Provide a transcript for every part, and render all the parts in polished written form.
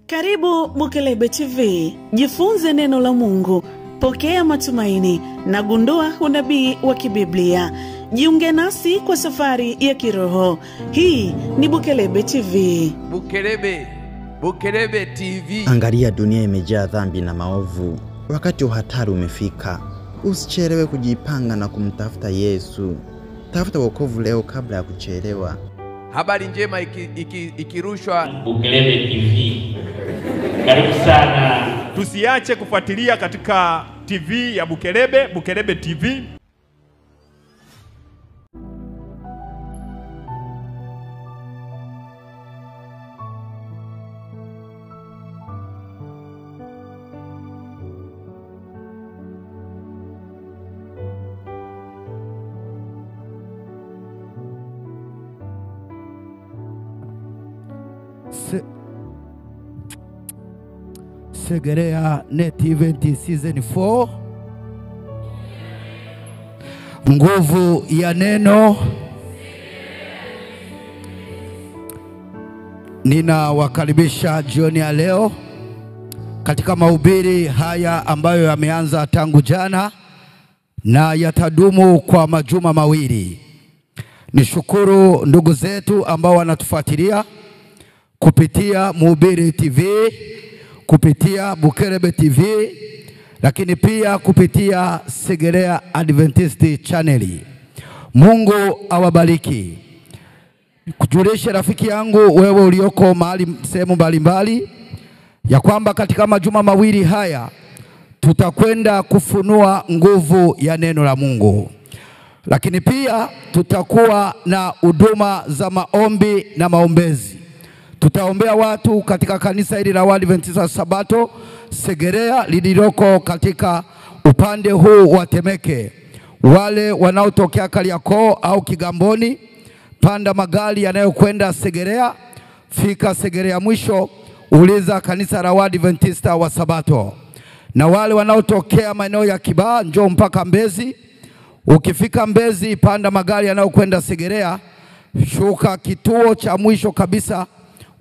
Karibu Bukelebe TV, jifunze neno la Mungu, pokea matumaini na gundua unabii wa kibiblia. Jiunge nasi kwa safari ya kiroho. Hii ni Bukelebe TV. Bukelebe TV. Angalia, dunia imejaa dhambi na maovu. Wakati wa hatari umefika. Usichelewe kujipanga na kumtafuta Yesu. Tafuta wokovu leo kabla ya kuchelewa. Habari njema ikirushwa Bukelebe TV. Karibu sana. Tusiache kufuatilia katika TV ya Bukelebe TV. Segerea Net Event Season 4. Nguvu ya neno. Ninawakaribisha jioni ya leo katika mahubiri haya ambayo yameanza tangu jana na yatadumu kwa majuma mawili. Nishukuru ndugu zetu ambao wanatufuatilia kupitia Mhubiri TV, kupitia Bukelebe TV, lakini pia kupitia Segerea Adventist Channel. Mungu awabariki. Kujulisha rafiki yangu wewe ulioko mahali sehemu mbalimbali ya kwamba katika majuma mawili haya tutakwenda kufunua nguvu ya neno la Mungu. Lakini pia tutakuwa na huduma za maombi na maombezi. Tutaombea watu katika kanisa hili la Waadventista wa Sabato Segerea lililoko katika upande huu wa Temeke. Wale wanaotokea Kariakoo au Kigamboni, panda magari yanayokwenda Segerea, fika Segerea mwisho, uliza kanisa la Waadventista wa Sabato. Na wale wanaotokea maeneo ya Kibaha, njoo mpaka Mbezi. Ukifika Mbezi, panda magari yanayokwenda Segerea, shuka kituo cha mwisho kabisa,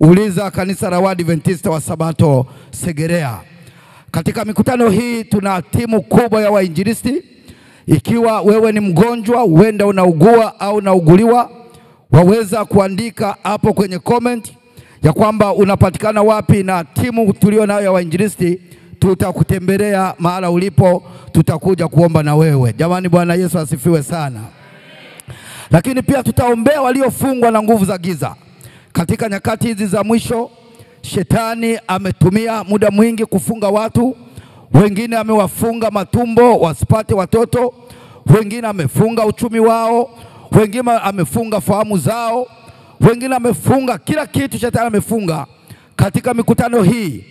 uliza kanisa la Waadventista wa Sabato Segerea. Katika mikutano hii tuna timu kubwa ya wainjilisti. Ikiwa wewe ni mgonjwa, huenda unaugua au unauguliwa, waweza kuandika hapo kwenye comment ya kwamba unapatikana wapi, na timu tulio nayo ya wainjilisti tutakutembelea mahala ulipo, tutakuja kuomba na wewe. Jamani, Bwana Yesu asifiwe sana. Lakini pia tutaombea waliofungwa na nguvu za giza. Katika nyakati hizi za mwisho, shetani ametumia muda mwingi kufunga watu. Wengine amewafunga matumbo wasipate watoto, wengine amefunga uchumi wao, wengine amefunga fahamu zao, wengine amefunga kila kitu shetani amefunga. Katika mikutano hii,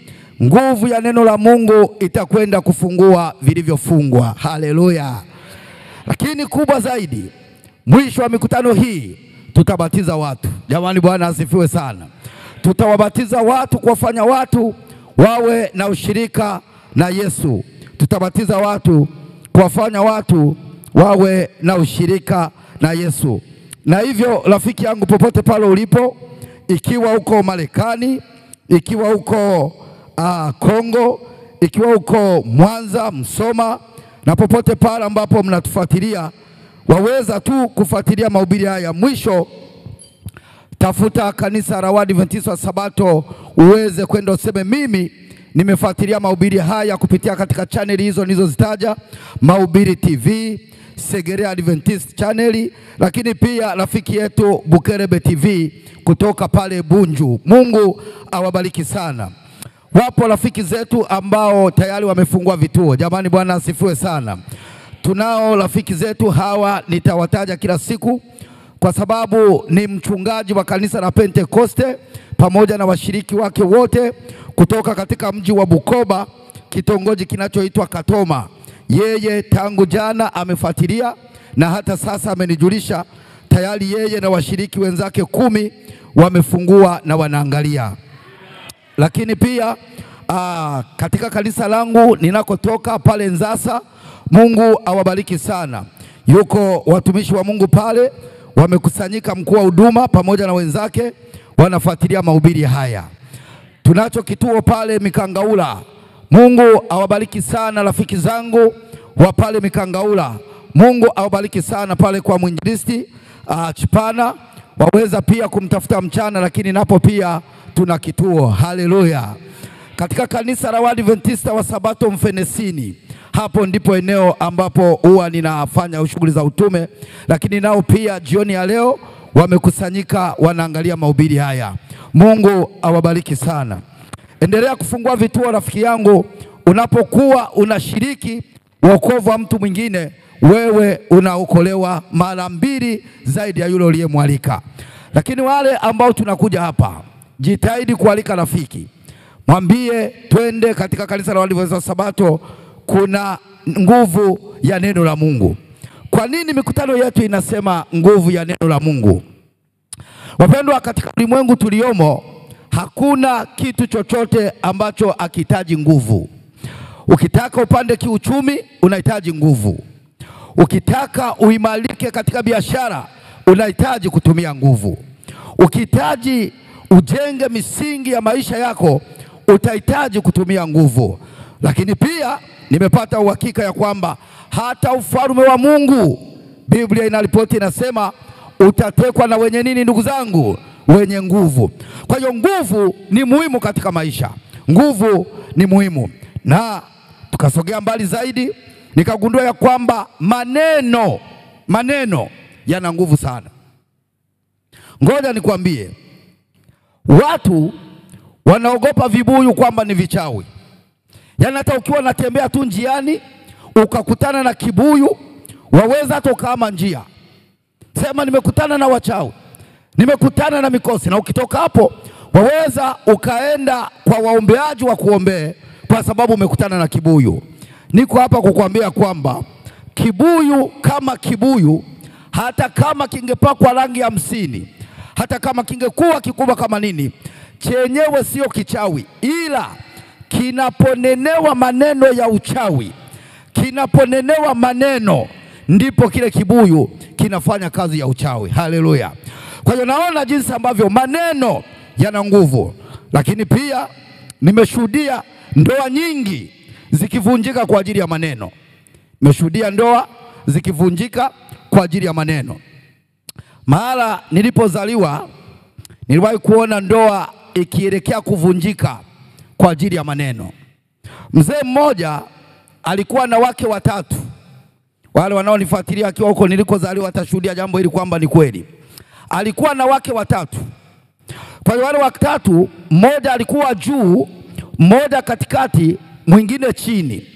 nguvu ya neno la Mungu itakwenda kufungua vilivyofungwa. Haleluya. Lakini kubwa zaidi, mwisho wa mikutano hii tutabatiza watu. Jamani, Bwana asifiwe sana. Tutawabatiza watu, kuwafanya watu wawe na ushirika na Yesu. Tutabatiza watu, kuwafanya watu wawe na ushirika na Yesu. Na hivyo rafiki yangu, popote pale ulipo, ikiwa uko Marekani, ikiwa uko Kongo, ikiwa uko Mwanza, Msoma, na popote pale ambapo mnatufuatilia, waweza tu kufuatilia mahubiri haya. Mwisho tafuta kanisa la Waadventista wa Sabato uweze kwenda useme, mimi nimefuatilia mahubiri haya kupitia katika channel hizo nilizozitaja, Mhubiri TV, Segerea Adventist Channel, lakini pia rafiki yetu Bukelebe TV kutoka pale Bunju. Mungu awabariki sana. Wapo rafiki zetu ambao tayari wamefungua vituo. Jamani, Bwana asifiwe sana. Tunao rafiki zetu hawa, nitawataja kila siku kwa sababu ni mchungaji wa kanisa la Pentekoste pamoja na washiriki wake wote kutoka katika mji wa Bukoba, kitongoji kinachoitwa Katoma. Yeye tangu jana amefuatilia na hata sasa amenijulisha tayari yeye na washiriki wenzake 10 wamefungua na wanaangalia. Lakini pia katika kanisa langu ninakotoka pale Nzasa, Mungu awabariki sana. Yuko watumishi wa Mungu pale wamekusanyika, mkuu wa huduma pamoja na wenzake wanafuatilia mahubiri haya. Tunacho kituo pale Mikangaula. Mungu awabariki sana rafiki zangu wa pale Mikangaula. Mungu awabariki sana pale kwa mwinjilisti Chipana. Waweza pia kumtafuta mchana, lakini napo pia tuna kituo. Haleluya. Katika kanisa la Waadventista wa Sabato Mfenesini, hapo ndipo eneo ambapo huwa ninafanya shughuli za utume, lakini nao pia jioni ya leo wamekusanyika wanaangalia mahubiri haya. Mungu awabariki sana. Endelea kufungua vituo rafiki yangu. Unapokuwa unashiriki wokovu wa mtu mwingine, wewe unaokolewa mara 2 zaidi ya yule uliyemwalika. Lakini wale ambao tunakuja hapa, jitahidi kualika rafiki. Mwambie twende katika kanisa la Waadventista wa Sabato, kuna nguvu ya neno la Mungu. Kwa nini mikutano yetu inasema nguvu ya neno la Mungu? Wapendwa, katika ulimwengu tuliomo hakuna kitu chochote ambacho hakihitaji nguvu. Ukitaka upande kiuchumi, unahitaji nguvu. Ukitaka uimarike katika biashara, unahitaji kutumia nguvu. Ukihitaji ujenge misingi ya maisha yako, utahitaji kutumia nguvu. Lakini pia nimepata uhakika ya kwamba hata ufalme wa Mungu, Biblia inaripoti inasema, utatekwa na wenye nini ndugu zangu? Wenye nguvu. Kwa hiyo nguvu ni muhimu katika maisha. Nguvu ni muhimu. Na tukasogea mbali zaidi, nikagundua ya kwamba maneno yana nguvu sana. Ngoja nikwambie, watu wanaogopa vibuyu kwamba ni vichawi. Yaani hata ukiwa unatembea tu njiani ukakutana na kibuyu, waweza hata ukaama njia, sema nimekutana na wachawi, nimekutana na mikosi, na ukitoka hapo waweza ukaenda kwa waombeaji wa kuombea kwa sababu umekutana na kibuyu. Niko hapa kukuambia kwamba kibuyu kama kibuyu, hata kama kingepakwa rangi 50, hata kama kingekuwa kikubwa kama nini, chenyewe sio kichawi, ila kinaponenewa maneno ya uchawi, kinaponenewa maneno, ndipo kile kibuyu kinafanya kazi ya uchawi. Haleluya. Kwa hiyo naona jinsi ambavyo maneno yana nguvu. Lakini pia nimeshuhudia ndoa nyingi zikivunjika kwa ajili ya maneno. Nimeshuhudia ndoa zikivunjika kwa ajili ya maneno. Mahala nilipozaliwa niliwahi kuona ndoa ikielekea kuvunjika kwa ajili ya maneno. Mzee mmoja alikuwa na wake 3. Wale wanaonifuatilia akiwa huko nilikozaliwa watashuhudia jambo hili kwamba ni kweli. Alikuwa na wake 3. Kwa hiyo wale 3, mmoja alikuwa juu, mmoja katikati, mwingine chini.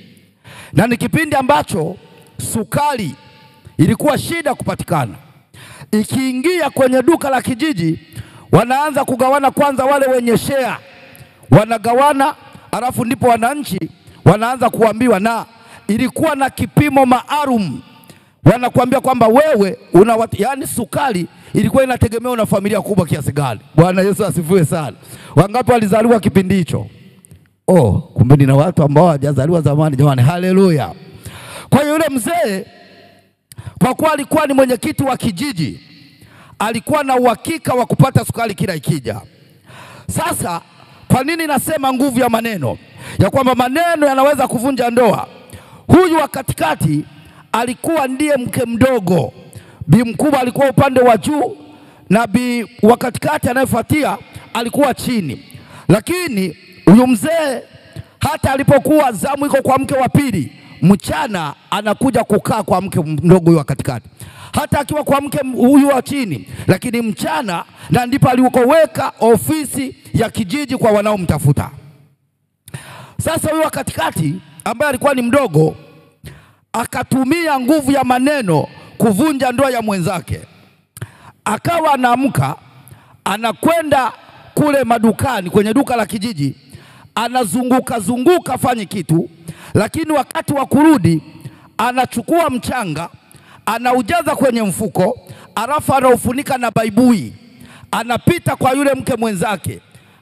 Na ni kipindi ambacho sukari ilikuwa shida kupatikana. Ikiingia kwenye duka la kijiji, wanaanza kugawana kwanza wale wenye share. Wanagawana, alafu ndipo wananchi wanaanza kuambiwa, na ilikuwa na kipimo maalum. Wanakuambia kwamba wewe yani sukari ilikuwa inategemea una familia kubwa kiasi gani. Bwana Yesu asifiwe sana. Wangapi walizaliwa kipindi hicho? Kumbe nina watu ambao hawajazaliwa zamani jamani. Haleluya. Kwa hiyo yule mzee, kwa kuwa alikuwa ni mwenyekiti wa kijiji, alikuwa na uhakika wa kupata sukari kila ikija. Sasa kwa nini nasema nguvu ya maneno? Ya kwamba maneno yanaweza kuvunja ndoa. Huyu wa katikati alikuwa ndiye mke mdogo. Bi mkubwa alikuwa upande wa juu na bi wa katikati anayefuatia alikuwa chini. Lakini huyu mzee hata alipokuwa zamu iko kwa mke wa pili, mchana anakuja kukaa kwa mke mdogo huyu wa katikati. Hata akiwa kwa mke huyu wa chini, lakini mchana na ndipo alikoweka ofisi ya kijiji kwa wanaomtafuta. Sasa huyu wa katikati ambaye alikuwa ni mdogo, akatumia nguvu ya maneno kuvunja ndoa ya mwenzake. Akawa anaamka, anakwenda kule madukani, kwenye duka la kijiji, anazunguka fanye kitu, lakini wakati wa kurudi anachukua mchanga, anaujaza kwenye mfuko, alafu anaufunika na baibui. Anapita kwa yule mke mwenzake,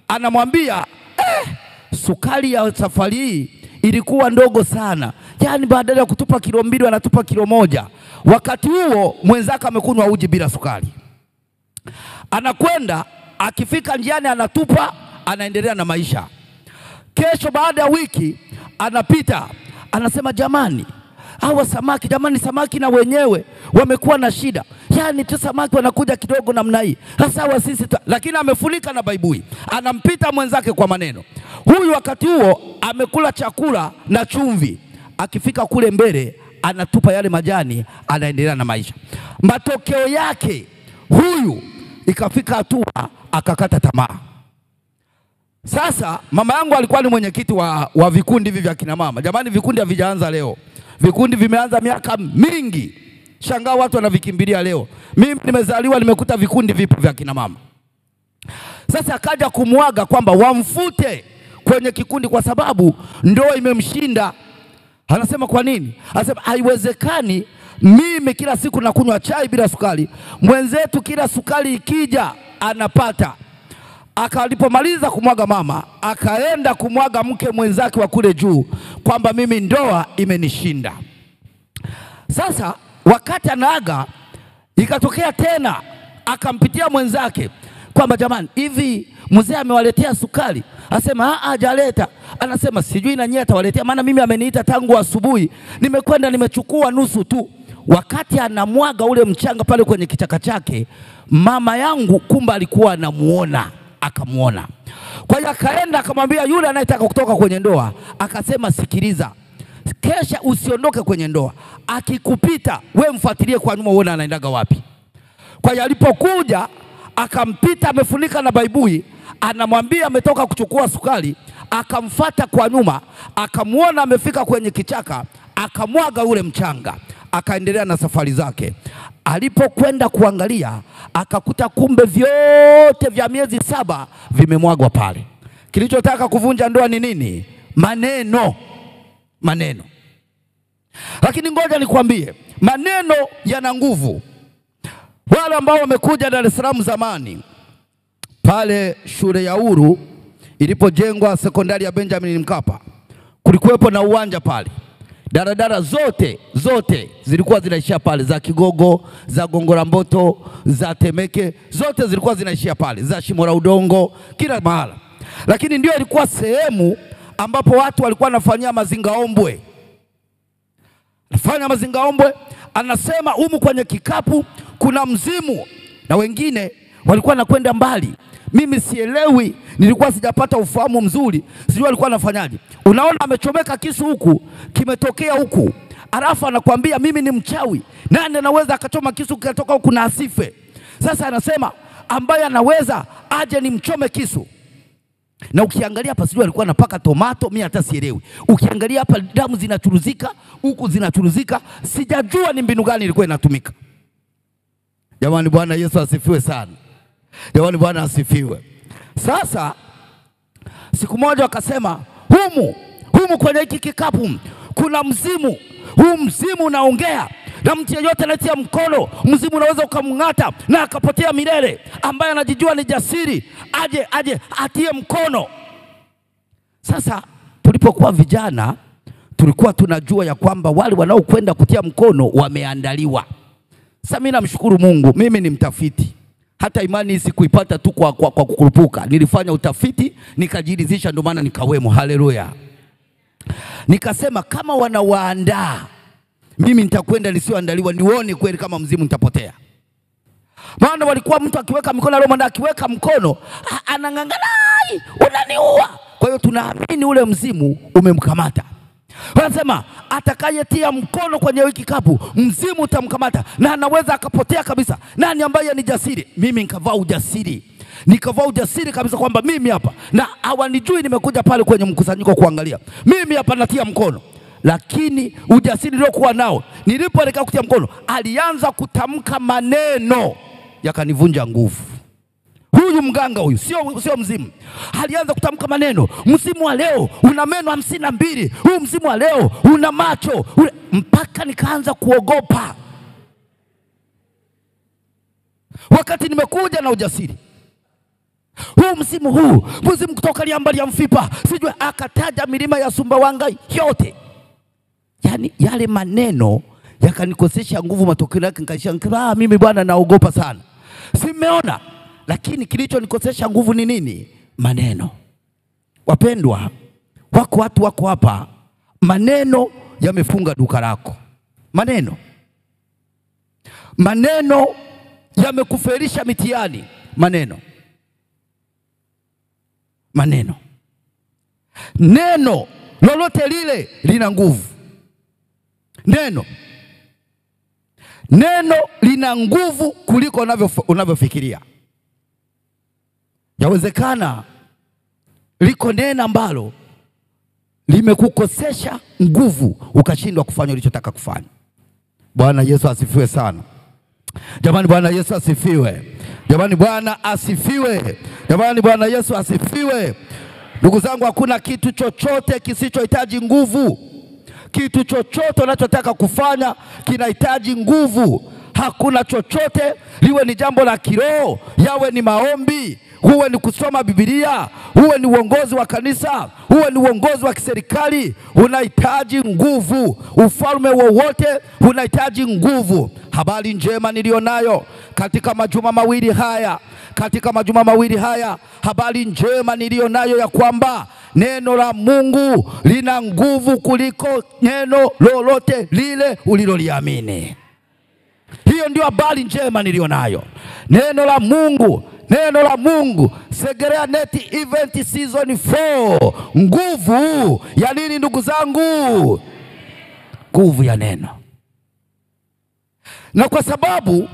anamwambia sukari ya safari hii ilikuwa ndogo sana. Yaani badala ya kutupa kilo 2 anatupa kilo 1. Wakati huo mwenzake amekunywa uji bila sukari. Anakwenda, akifika njiani anatupa, anaendelea na maisha. Kesho baada ya wiki anapita, anasema jamani, hawa samaki, jamani samaki na wenyewe wamekuwa na shida. Yani tu samaki wanakuja kidogo namna hii. Sasa wa sisi lakini amefunika na baibui. Anampita mwenzake kwa maneno. Huyu wakati huo amekula chakula na chumvi. Akifika kule mbele anatupa yale majani, anaendelea na maisha. Matokeo yake huyu ikafika hatua akakata tamaa. Sasa mama yangu alikuwa ni mwenyekiti wa vikundi hivi vya kina mama. Jamani, vikundi havijaanza leo. Vikundi vimeanza miaka mingi. Shangaa watu wanavikimbilia leo. Mimi nimezaliwa nimekuta vikundi vipo vya kina mama. Sasa akaja kumwaga kwamba wamfute kwenye kikundi kwa sababu ndoa imemshinda. Anasema kwa nini? Anasema haiwezekani mimi kila siku nakunywa chai bila sukari, mwenzetu kila sukari ikija anapata. Akalipomaliza kumwaga mama, akaenda kumwaga mke mwenzake wa kule juu kwamba mimi ndoa imenishinda. Sasa wakati anaaga ikatokea tena akampitia mwenzake kwamba jamani, hivi mzee amewaletea sukari? Asema hajaleta. Anasema sijui na nyie atawaletea, maana mimi ameniita tangu asubuhi, nimekwenda nimechukua nusu tu. Wakati anamwaga ule mchanga pale kwenye kichaka chake, mama yangu kumba alikuwa anamuona, akamuona. Kwa hiyo akaenda akamwambia yule anayetaka kutoka kwenye ndoa, akasema sikiliza, kesha usiondoke kwenye ndoa, akikupita we mfuatilie kwa nyuma uone anaendaga wapi. Kwa hiyo alipokuja akampita amefunika na baibui, anamwambia ametoka kuchukua sukari, akamfuata kwa nyuma, akamuona amefika kwenye kichaka, akamwaga ule mchanga, akaendelea na safari zake. Alipokwenda kuangalia akakuta kumbe vyote vya miezi 7 vimemwagwa pale. Kilichotaka kuvunja ndoa ni nini? Maneno. Maneno. Lakini ngoja nikwambie, maneno yana nguvu. Wale ambao wamekuja Dar es Salaam zamani, pale shule ya Uhuru ilipojengwa sekondari ya Benjamin Mkapa, kulikuwepo na uwanja pale. Daradara zote zilikuwa zinaishia pale, za Kigogo, za Gongora Mboto, za Temeke, zote zilikuwa zinaishia pale, za Shimora Udongo, kila mahala. Lakini ndio ilikuwa sehemu ambapo watu walikuwa wanafanyia mazingaombwe. Nafanya mazingaombwe, anasema humu kwenye kikapu kuna mzimu, na wengine walikuwa nakwenda mbali. Mimi sielewi, nilikuwa sijapata ufahamu mzuri, sijui walikuwa nafanyaje. Unaona amechomeka kisu huku, kimetokea huku, alafu anakuambia mimi ni mchawi. Nani anaweza akachoma kisu kikatoka huku na asife? Sasa anasema ambaye anaweza aje ni mchome kisu. Na ukiangalia hapa sijui alikuwa anapaka tomato, mimi hata sielewi. Ukiangalia hapa damu zinachuruzika, huku zinachuruzika, sijajua ni mbinu gani ilikuwa inatumika. Jamani, Bwana Yesu asifiwe sana. Jamani, Bwana asifiwe. Sasa siku moja wakasema humu kwenye hiki kikapu kuna mzimu. Huu mzimu unaongea, na mtu yeyote anayetia mkono mzimu unaweza ukamng'ata na akapotea milele. Ambaye anajijua ni jasiri aje atie mkono. Sasa tulipokuwa vijana tulikuwa tunajua ya kwamba wale wanaokwenda kutia mkono wameandaliwa. Sasa mimi namshukuru Mungu, mimi ni mtafiti. Hata imani sikuipata tu kwa kukurupuka. Nilifanya utafiti, nikajiridhisha, ndio maana nikawemo. Haleluya. Nikasema kama wanawaandaa, mimi nitakwenda nisioandaliwa, nione kweli kama mzimu nitapotea. Maana walikuwa mtu akiweka mikono leo, akiweka mkono anang'ang'ana, unaniua. Kwa hiyo tunaamini ule mzimu umemkamata. Wanasema atakayetia mkono kwenye wiki kapu mzimu utamkamata na anaweza akapotea kabisa. Nani ambaye ni jasiri? Mimi nikavaa ujasiri. Nikavaa ujasiri kabisa kwamba mimi hapa, na hawanijui nimekuja pale kwenye mkusanyiko kuangalia. Mimi hapa natia mkono. Lakini ujasiri niliokuwa nao, nilipoelekea kutia mkono, alianza kutamka maneno yakanivunja nguvu. Huyu mganga huyu sio mzimu. Alianza kutamka maneno, mzimu wa leo una meno 52, huu mzimu wa leo una macho mpaka nikaanza kuogopa. Wakati nimekuja na ujasiri, huu mzimu kutoka Liambali ya Mfipa, sijui akataja milima ya Sumbawanga yote. Yani yale maneno yakanikosesha nguvu, matokeo yake nikashangaa mimi bwana naogopa sana. Simeona. Lakini kilichonikosesha nguvu ni nini? maneno. Wapendwa, wako watu wako hapa, maneno yamefunga duka lako. Maneno yamekuferisha mitihani. Neno lolote lile lina nguvu. Neno lina nguvu kuliko unavyofikiria. Yawezekana liko neno ambalo limekukosesha nguvu ukashindwa kufanya ulichotaka kufanya. Bwana Yesu asifiwe sana. Jamani, Bwana Yesu asifiwe. Jamani, Bwana asifiwe. Jamani, Bwana Yesu asifiwe. Ndugu zangu, hakuna kitu chochote kisichohitaji nguvu. Kitu chochote unachotaka kufanya kinahitaji nguvu. Hakuna chochote, liwe ni jambo la kiroho, yawe ni maombi, huwe ni kusoma Biblia, huwe ni uongozi wa kanisa, huwe ni uongozi wa kiserikali, unahitaji nguvu. Ufalme wowote unahitaji nguvu. Habari njema nilionayo katika majuma mawili haya, habari njema nilionayo ya kwamba neno la Mungu lina nguvu kuliko neno lolote lile uliloliamini. Hiyo ndio habari njema nilionayo. Neno la Mungu, Segerea Net Event Season 4. Nguvu ya nini ndugu zangu? Nguvu ya neno. Na kwa sababu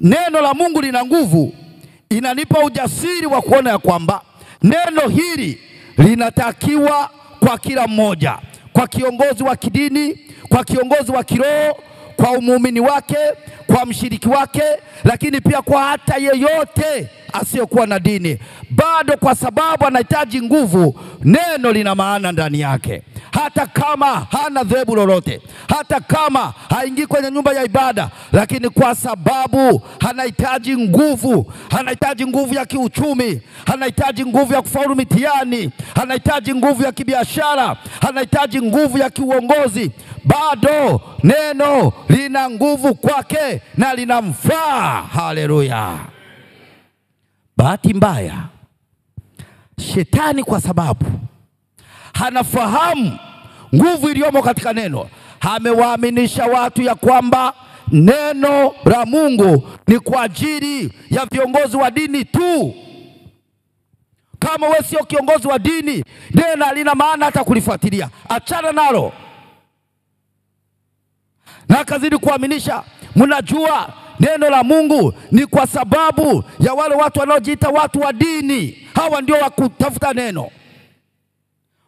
neno la Mungu lina nguvu, inanipa ujasiri wa kuona ya kwamba neno hili linatakiwa kwa kila mmoja, kwa kiongozi wa kidini, kwa kiongozi wa kiroho, kwa muumini wake, kwa mshiriki wake, lakini pia kwa hata yeyote asiyokuwa na dini. Bado kwa sababu anahitaji nguvu, neno lina maana ndani yake. Hata kama hana dhehebu lolote, hata kama haingii kwenye nyumba ya ibada, lakini kwa sababu anahitaji nguvu, anahitaji nguvu ya kiuchumi, anahitaji nguvu ya kufaulu mitihani, anahitaji nguvu ya kibiashara, anahitaji nguvu ya kiuongozi, bado neno lina nguvu kwake na linamfaa. Haleluya. Bahati mbaya, shetani kwa sababu hanafahamu nguvu iliyomo katika neno, amewaaminisha watu ya kwamba neno la Mungu ni kwa ajili ya viongozi wa dini tu. Kama wewe sio kiongozi wa dini, neno halina maana hata kulifuatilia. Achana nalo. Na akazidi kuaminisha, mnajua neno la Mungu ni kwa sababu ya wale watu wanaojiita watu wa dini. Hawa ndio wa kutafuta neno.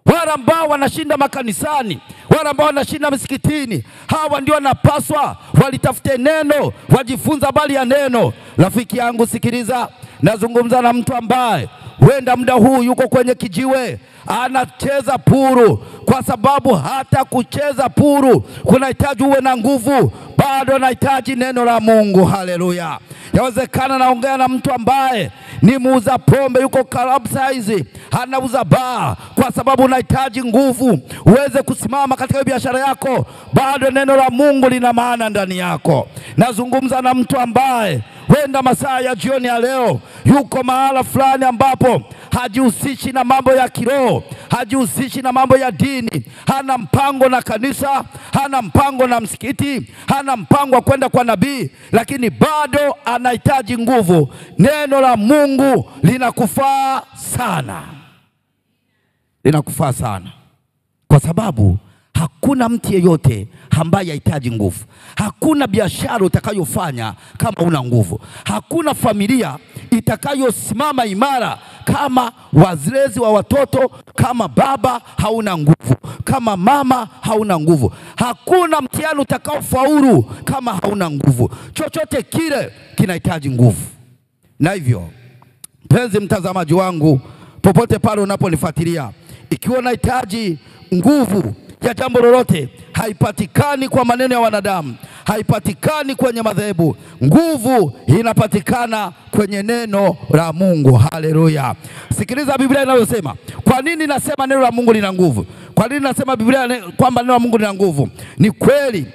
Wale ambao wanashinda makanisani, wale ambao wanashinda misikitini, hawa ndio wanapaswa walitafute neno, wajifunza habari ya neno. Rafiki yangu, sikiliza, nazungumza na mtu ambaye huenda muda huu yuko kwenye kijiwe, anacheza puru, kwa sababu hata kucheza puru kunahitaji uwe na nguvu. Bado anahitaji neno la Mungu. Haleluya. Yawezekana naongea na mtu ambaye ni muuza pombe, yuko club size, anauza bar, kwa sababu unahitaji nguvu uweze kusimama katika biashara yako. Bado neno la Mungu lina maana ndani yako. Nazungumza na mtu ambaye huenda masaa ya jioni ya leo yuko mahala fulani ambapo hajihusishi na mambo ya kiroho, hajihusishi na mambo ya dini, hana mpango na kanisa, hana mpango na msikiti, hana mpango wa kwenda kwa nabii, lakini bado anahitaji nguvu. Neno la Mungu linakufaa sana. Linakufaa sana. Kwa sababu hakuna mtu yeyote ambaye hahitaji nguvu. Hakuna biashara utakayofanya kama una nguvu. Hakuna familia itakayosimama imara kama wazlezi wa watoto, kama baba hauna nguvu, kama mama hauna nguvu. Hakuna mtihani utakaofaulu kama hauna nguvu. Chochote kile kinahitaji nguvu. Na hivyo, mpenzi mtazamaji wangu, popote pale unaponifuatilia, ikiwa unahitaji nguvu ya jambo lolote, haipatikani kwa maneno ya wanadamu, haipatikani kwenye madhehebu. Nguvu inapatikana kwenye neno la Mungu. Haleluya. Sikiliza Biblia inayosema. Kwa nini nasema neno la Mungu lina nguvu? Kwa nini nasema Biblia kwamba neno la Mungu lina nguvu? Ni kweli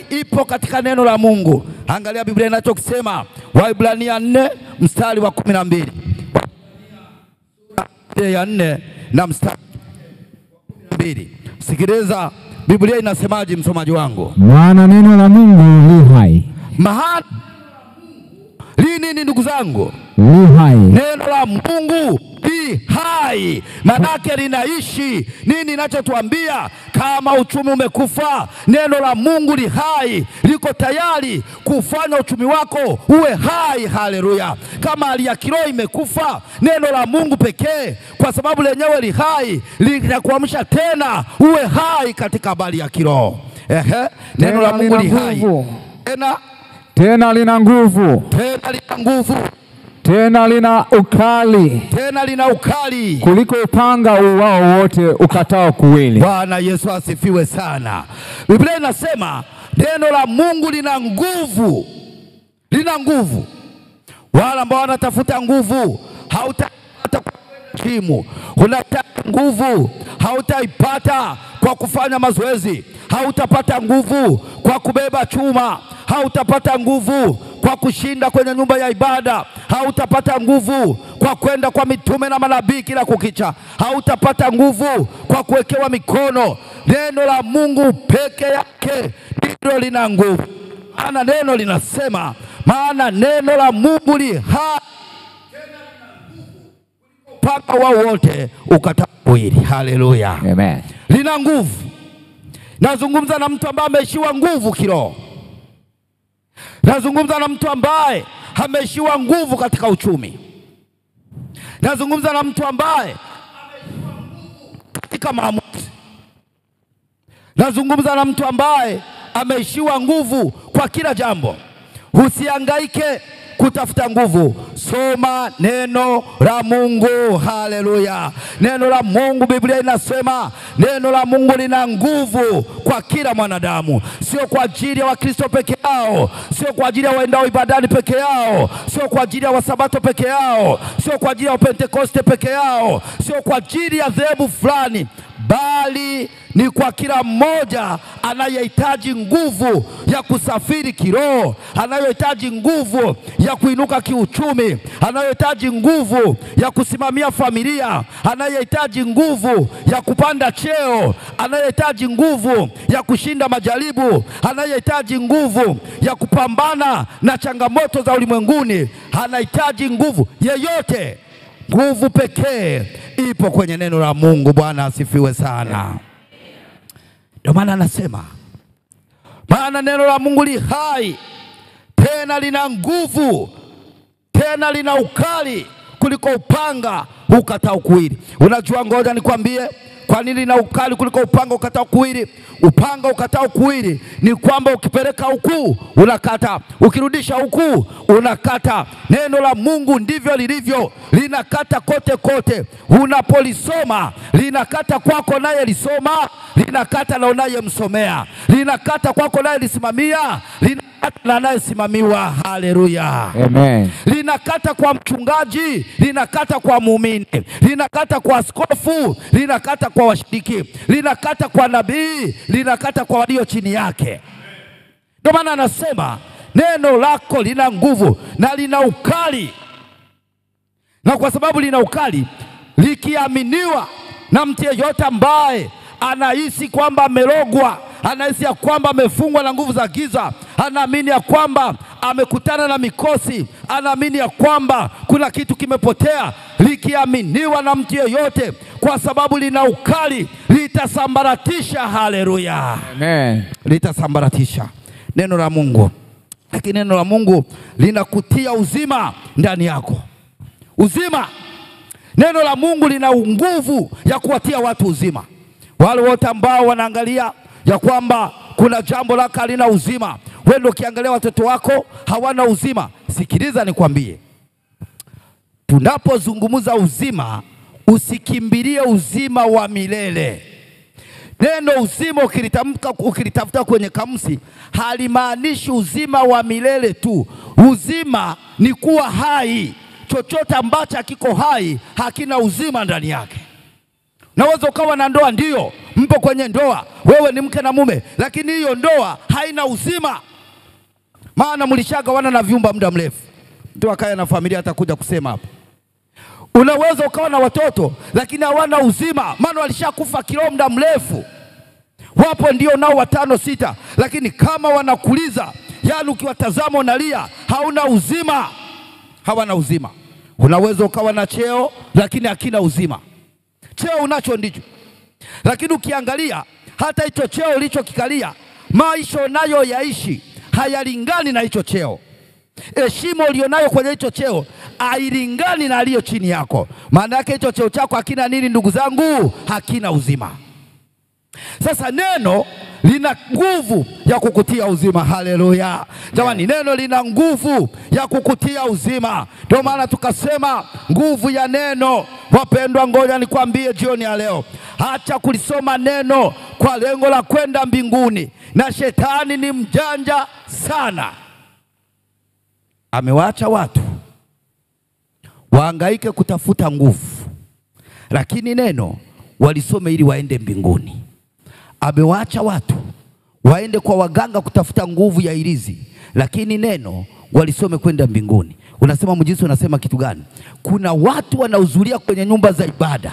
ipo katika neno la Mungu. Angalia Biblia inachokisema, Waebrania 4 mstari wa 12. ya 4 na mstari 2. Sikiliza Biblia inasemaje msomaji wangu? Maana neno la Mungu li hai. Maana nini ndugu zangu? Li hai. Neno la Mungu li hai. Manake linaishi. Nini ninachotuambia? Kama uchumi umekufa, neno la Mungu li hai, liko tayari kufanya uchumi wako uwe hai. Haleluya. Kama hali ya kiroho imekufa, neno la Mungu pekee, kwa sababu lenyewe li hai, linakuamsha tena uwe hai katika habari ya kiroho. Neno la Mungu li hai. Tena lina nguvu. Tena lina nguvu. Tena lina ukali. Tena lina ukali kuliko upanga uwao wote ukatao kuwili. Bwana Yesu asifiwe sana. Biblia inasema neno la Mungu lina nguvu. Lina nguvu. Wala ambao wanatafuta nguvu hautapata kwa jimu. Unataka nguvu hautaipata kwa kufanya mazoezi. Hautapata nguvu kwa kubeba chuma. Hautapata nguvu kwa kushinda kwenye nyumba ya ibada. Hautapata nguvu kwa kwenda kwa mitume na manabii kila kukicha. Hautapata nguvu kwa kuwekewa mikono. Neno la Mungu peke yake ndilo lina nguvu. Maana neno linasema, maana neno la Mungu li hai, upanga wao wote ukatao kuwili. Haleluya. Amen. Lina nguvu. Nazungumza na mtu ambaye ameishiwa nguvu kiroho. Nazungumza na mtu ambaye ameishiwa nguvu katika uchumi. Nazungumza na mtu ambaye ameishiwa nguvu katika maamuzi. Nazungumza na mtu ambaye ameishiwa nguvu kwa kila jambo. Usihangaike kutafuta nguvu. Soma neno la Mungu. Haleluya. Neno la Mungu, Biblia inasema neno la Mungu lina nguvu kwa kila mwanadamu. Sio kwa ajili ya Wakristo peke yao, sio kwa ajili ya waendao ibadani peke yao, sio kwa ajili ya Wasabato peke yao, sio kwa ajili ya Pentekoste peke yao, sio kwa ajili ya dhehebu fulani, bali ni kwa kila mmoja anayehitaji nguvu ya kusafiri kiroho, anayehitaji nguvu ya kuinuka kiuchumi, anayehitaji nguvu ya kusimamia familia, anayehitaji nguvu ya kupanda cheo, anayehitaji nguvu ya kushinda majaribu, anayehitaji nguvu ya kupambana na changamoto za ulimwenguni, anahitaji nguvu yeyote. Nguvu pekee ipo kwenye neno la Mungu. Bwana asifiwe sana. Ndio maana anasema, maana neno la Mungu li hai, tena lina nguvu, tena lina ukali kuliko upanga ukatao kuwili. Unajua, ngoja nikwambie kwa nini lina ukali kuliko upanga ukatao kuwili. Upanga ukatao kuwili ni kwamba ukipeleka huku unakata, ukirudisha huku unakata. Neno la Mungu ndivyo lilivyo, linakata kote kote. Unapolisoma linakata kwako naye lisoma, linakata na unaye msomea, linakata kwako naye lisimamia, linakata na naye simamiwa. Haleluya. Amen. Linakata kwa mchungaji, linakata kwa muumini, linakata kwa askofu, linakata kwa washiriki, linakata kwa nabii, linakata kwa walio chini yake. Ndio maana anasema neno lako lina nguvu na lina ukali. Na kwa sababu lina ukali, likiaminiwa na mtu yeyote ambaye anahisi kwamba amerogwa, anahisi ya kwamba amefungwa na nguvu za giza, anaamini ya kwamba amekutana na mikosi, anaamini ya kwamba kuna kitu kimepotea, likiaminiwa na mtu yeyote, kwa sababu lina ukali, litasambaratisha. Haleluya. Amen. Litasambaratisha neno la Mungu. Lakini neno la Mungu linakutia uzima ndani yako. Uzima. Neno la Mungu lina nguvu ya kuwatia watu uzima. Wale wote ambao wanaangalia ya kwamba kuna jambo lako halina uzima, wewe ndio ukiangalia watoto wako hawana uzima, sikiliza nikwambie, tunapozungumza uzima, usikimbilie uzima wa milele. Neno uzima ukilitafuta kwenye kamusi, halimaanishi uzima wa milele tu. Uzima ni kuwa hai. Chochote ambacho kiko hai hakina uzima ndani yake. Naweza ukawa na ndoa, ndio mpo kwenye ndoa, wewe ni mke na mume, lakini hiyo ndoa haina uzima. Maana mlishagawana na vyumba muda mrefu. Mtu akaya na familia atakuja kusema hapo. Unaweza ukawa na watoto lakini hawana uzima, maana walishakufa kiroho muda mrefu. Wapo ndio nao 5, 6, lakini kama wanakuliza, yani ukiwatazama unalia, hauna uzima, hawana uzima. Unaweza ukawa na cheo lakini hakina uzima. Cheo unacho ndicho, lakini ukiangalia hata hicho cheo ulichokikalia, maisha unayo yaishi hayalingani na hicho cheo. Heshima ulionayo kwenye hicho cheo hailingani na aliyo chini yako. Maana yake hicho cheo chako hakina nini ndugu zangu? Hakina uzima. Sasa neno lina nguvu ya kukutia uzima. Haleluya. Jamani, neno lina nguvu ya kukutia uzima. Ndio maana tukasema nguvu ya neno. Wapendwa, ngoja nikwambie jioni ya leo, acha kulisoma neno kwa lengo la kwenda mbinguni. Na shetani ni mjanja sana. Amewaacha watu wahangaike kutafuta nguvu, lakini neno walisome ili waende mbinguni. Amewaacha watu waende kwa waganga kutafuta nguvu ya ilizi, lakini neno walisome kwenda mbinguni. Unasema mjinsi, unasema kitu gani? Kuna watu wanahudhuria kwenye nyumba za ibada,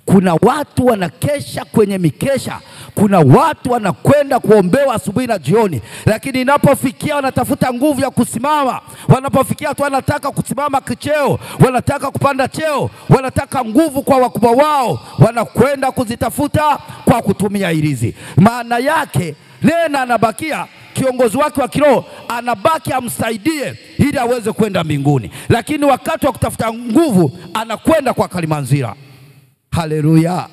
kuna watu wanakesha kwenye mikesha, kuna watu wanakwenda kuombewa asubuhi na jioni, lakini inapofikia wanatafuta nguvu ya kusimama, wanapofikia tu wanataka kusimama kicheo, wanataka kupanda cheo, wanataka nguvu kwa wakubwa wao, wanakwenda kuzitafuta kwa kutumia ilizi. Maana yake nena anabakia, kiongozi wake wa kiroho anabaki amsaidie ili aweze kwenda mbinguni, lakini wakati wa kutafuta nguvu anakwenda kwa Kalimanzira. Haleluya.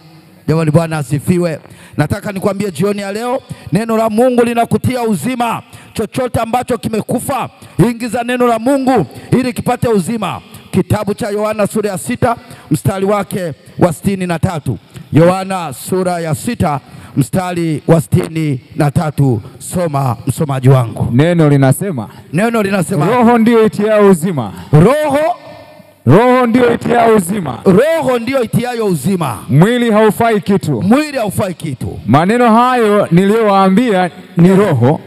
Jamani, Bwana asifiwe. Nataka nikwambie jioni ya leo, neno la Mungu linakutia uzima. Chochote ambacho kimekufa, ingiza neno la Mungu ili kipate uzima. Kitabu cha Yohana sura ya 6 mstari wake wa 63. Yohana sura ya 6 mstari wa 63. Soma msomaji wangu. Neno linasema, roho ndio itiayo uzima. Roho ndio itiayo uzima. Roho ndio itiayo uzima. Mwili haufai kitu. Maneno hayo niliyowaambia ni roho.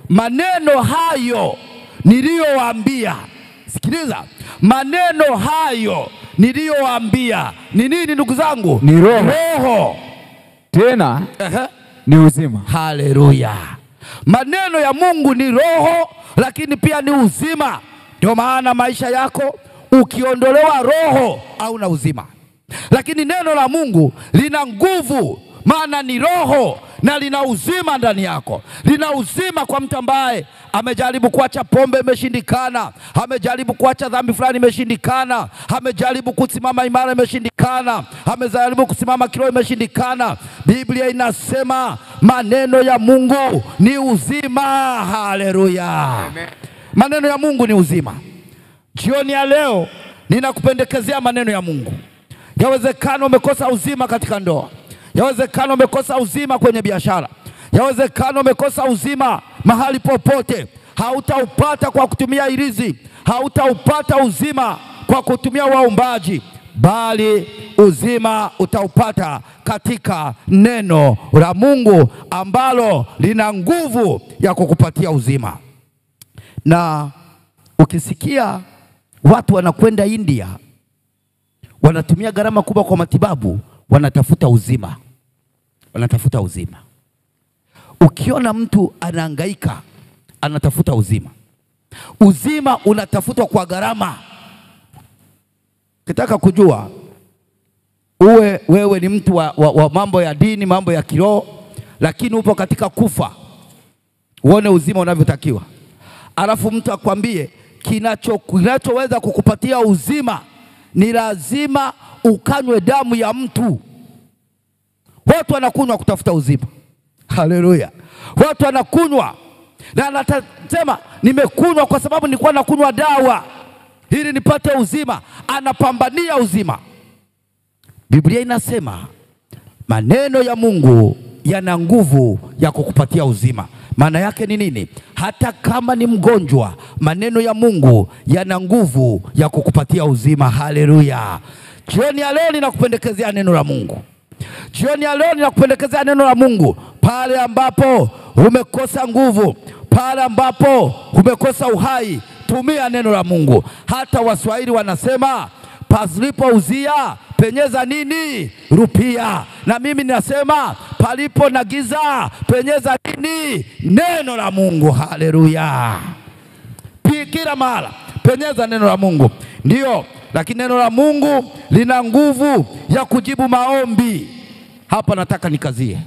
Maneno hayo niliyowaambia. Sikiliza. Maneno hayo niliyowaambia ni nini ndugu zangu? Ni roho. Roho. Tena ni uzima. Haleluya. Maneno ya Mungu ni roho, lakini pia ni uzima. Ndio maana maisha yako ukiondolewa roho hauna uzima. Lakini neno la Mungu lina nguvu, maana ni roho na lina uzima ndani yako. Lina uzima kwa mtu ambaye amejaribu kuacha pombe imeshindikana, amejaribu kuacha dhambi fulani imeshindikana, amejaribu kusimama imara imeshindikana, amejaribu kusimama kiroho imeshindikana. Biblia inasema maneno ya Mungu ni uzima. Haleluya. Maneno ya Mungu ni uzima. Jioni ya leo ninakupendekezea maneno ya Mungu. Yawezekana umekosa uzima katika ndoa, yawezekana umekosa uzima kwenye biashara, yawezekana umekosa uzima mahali popote. Hautaupata kwa kutumia ilizi, hautaupata uzima kwa kutumia waombaji, bali uzima utaupata katika neno la Mungu ambalo lina nguvu ya kukupatia uzima. Na ukisikia watu wanakwenda India, wanatumia gharama kubwa kwa matibabu, wanatafuta uzima. Wanatafuta uzima. Ukiona mtu anahangaika, anatafuta uzima. Uzima unatafutwa kwa gharama. Kitaka kujua wewe ni mtu wa mambo ya dini, mambo ya kiroho, lakini upo katika kufa, uone uzima unavyotakiwa. Alafu mtu akwambie kinachoweza kukupatia uzima ni lazima ukanywe damu ya mtu. Watu wanakunywa kutafuta uzima. Haleluya. Watu wanakunywa na anasema nimekunywa kwa sababu nilikuwa nakunywa dawa ili nipate uzima. Anapambania uzima. Biblia inasema maneno ya Mungu yana nguvu ya kukupatia uzima. Maana yake ni nini? Hata kama ni mgonjwa, maneno ya Mungu yana nguvu ya kukupatia uzima. Haleluya. Jioni ya leo ninakupendekezea neno la Mungu. Jioni ya leo ninakupendekezea neno la Mungu. Pale ambapo umekosa nguvu, pale ambapo umekosa uhai, tumia neno la Mungu. Hata Waswahili wanasema palipouzia penyeza nini? Rupia. Na mimi ninasema palipo na giza penyeza nini? Neno la Mungu. Haleluya. Kila mara penyeza neno la Mungu. Ndio, lakini neno la Mungu lina nguvu ya kujibu maombi. Hapa nataka nikazie.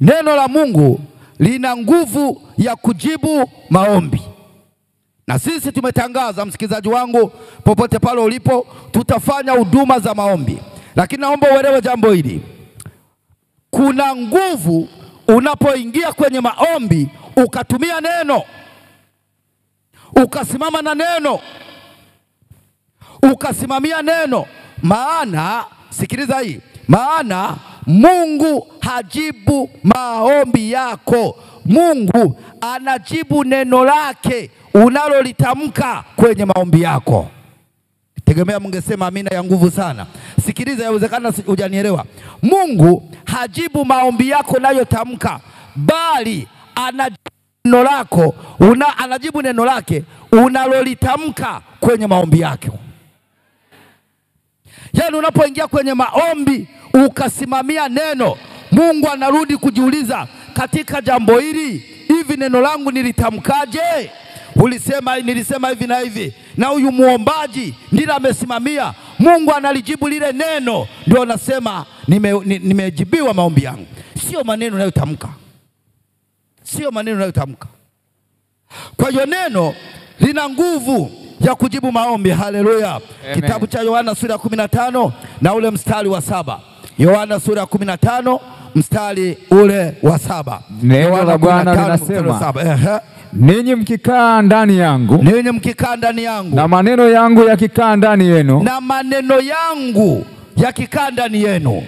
Neno la Mungu lina nguvu ya kujibu maombi. Na sisi tumetangaza, msikilizaji wangu, popote pale ulipo, tutafanya huduma za maombi. Lakini naomba uelewe jambo hili. Kuna nguvu unapoingia kwenye maombi, ukatumia neno, ukasimama na neno, ukasimamia neno. Maana, sikiliza hii, maana Mungu hajibu maombi yako. Mungu anajibu neno lake unalolitamka kwenye maombi yako. Tegemea mungesema amina ya nguvu sana. Sikiliza, yawezekana hujanielewa. Mungu hajibu maombi yako unayotamka, bali anajibu neno lake unalolitamka kwenye maombi yako. Yaani unapoingia kwenye maombi ukasimamia neno, Mungu anarudi kujiuliza, katika jambo hili, hivi neno langu nilitamkaje? Nilisema hivi na hivi, na huyu muombaji ndiye amesimamia. Mungu analijibu lile neno, ndio nasema nimejibiwa maombi yangu. Sio maneno unayotamka, sio maneno unayotamka. Kwa hiyo neno lina nguvu ya kujibu maombi. Haleluya. Kitabu cha Yohana sura ya 15 na ule mstari wa 7. Yohana sura ya 15 mstari ule wa 7. Neno la Bwana linasema, ninyi mkikaa ndani yangu, ninyi mkikaa ndani yangu, na maneno yangu yakikaa ndani yenu, na maneno yangu yakikaa ndani yenu,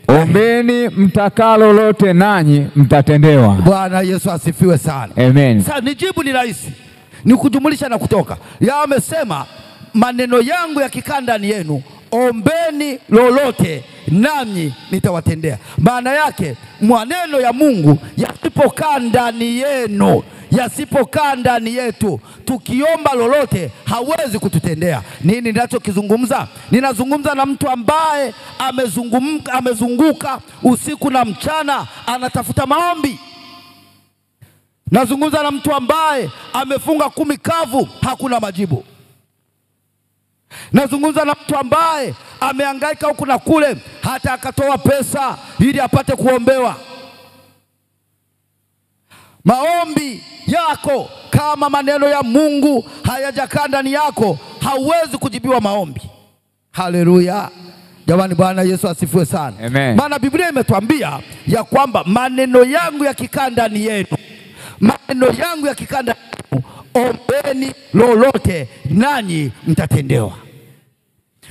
ombeni mtakalo lote nanyi mtatendewa. Bwana Yesu asifiwe sana. Amen. Sasa nijibu ni rahisi, ni kujumulisha na kutoka. Yeye amesema maneno yangu yakikaa ndani yenu, ombeni lolote nami nitawatendea. Maana yake maneno ya Mungu yasipokaa ndani yenu, yasipokaa ndani yetu, tukiomba lolote hawezi kututendea. Nini ninachokizungumza? Ninazungumza na mtu ambaye amezunguka usiku na mchana anatafuta maombi. Nazungumza na mtu ambaye amefunga 10 kavu, hakuna majibu. Nazungumza na mtu ambaye amehangaika huku na kule, hata akatoa pesa ili apate kuombewa. Maombi yako kama maneno ya Mungu hayajakaa ndani yako, hauwezi kujibiwa maombi. Haleluya. Jamani, Bwana Yesu asifiwe sana. Amen. Maana Biblia imetuambia ya kwamba maneno yangu yakikaa ndani yenu, maneno yangu yakikaa ndani yenu, ombeni lolote nanyi mtatendewa.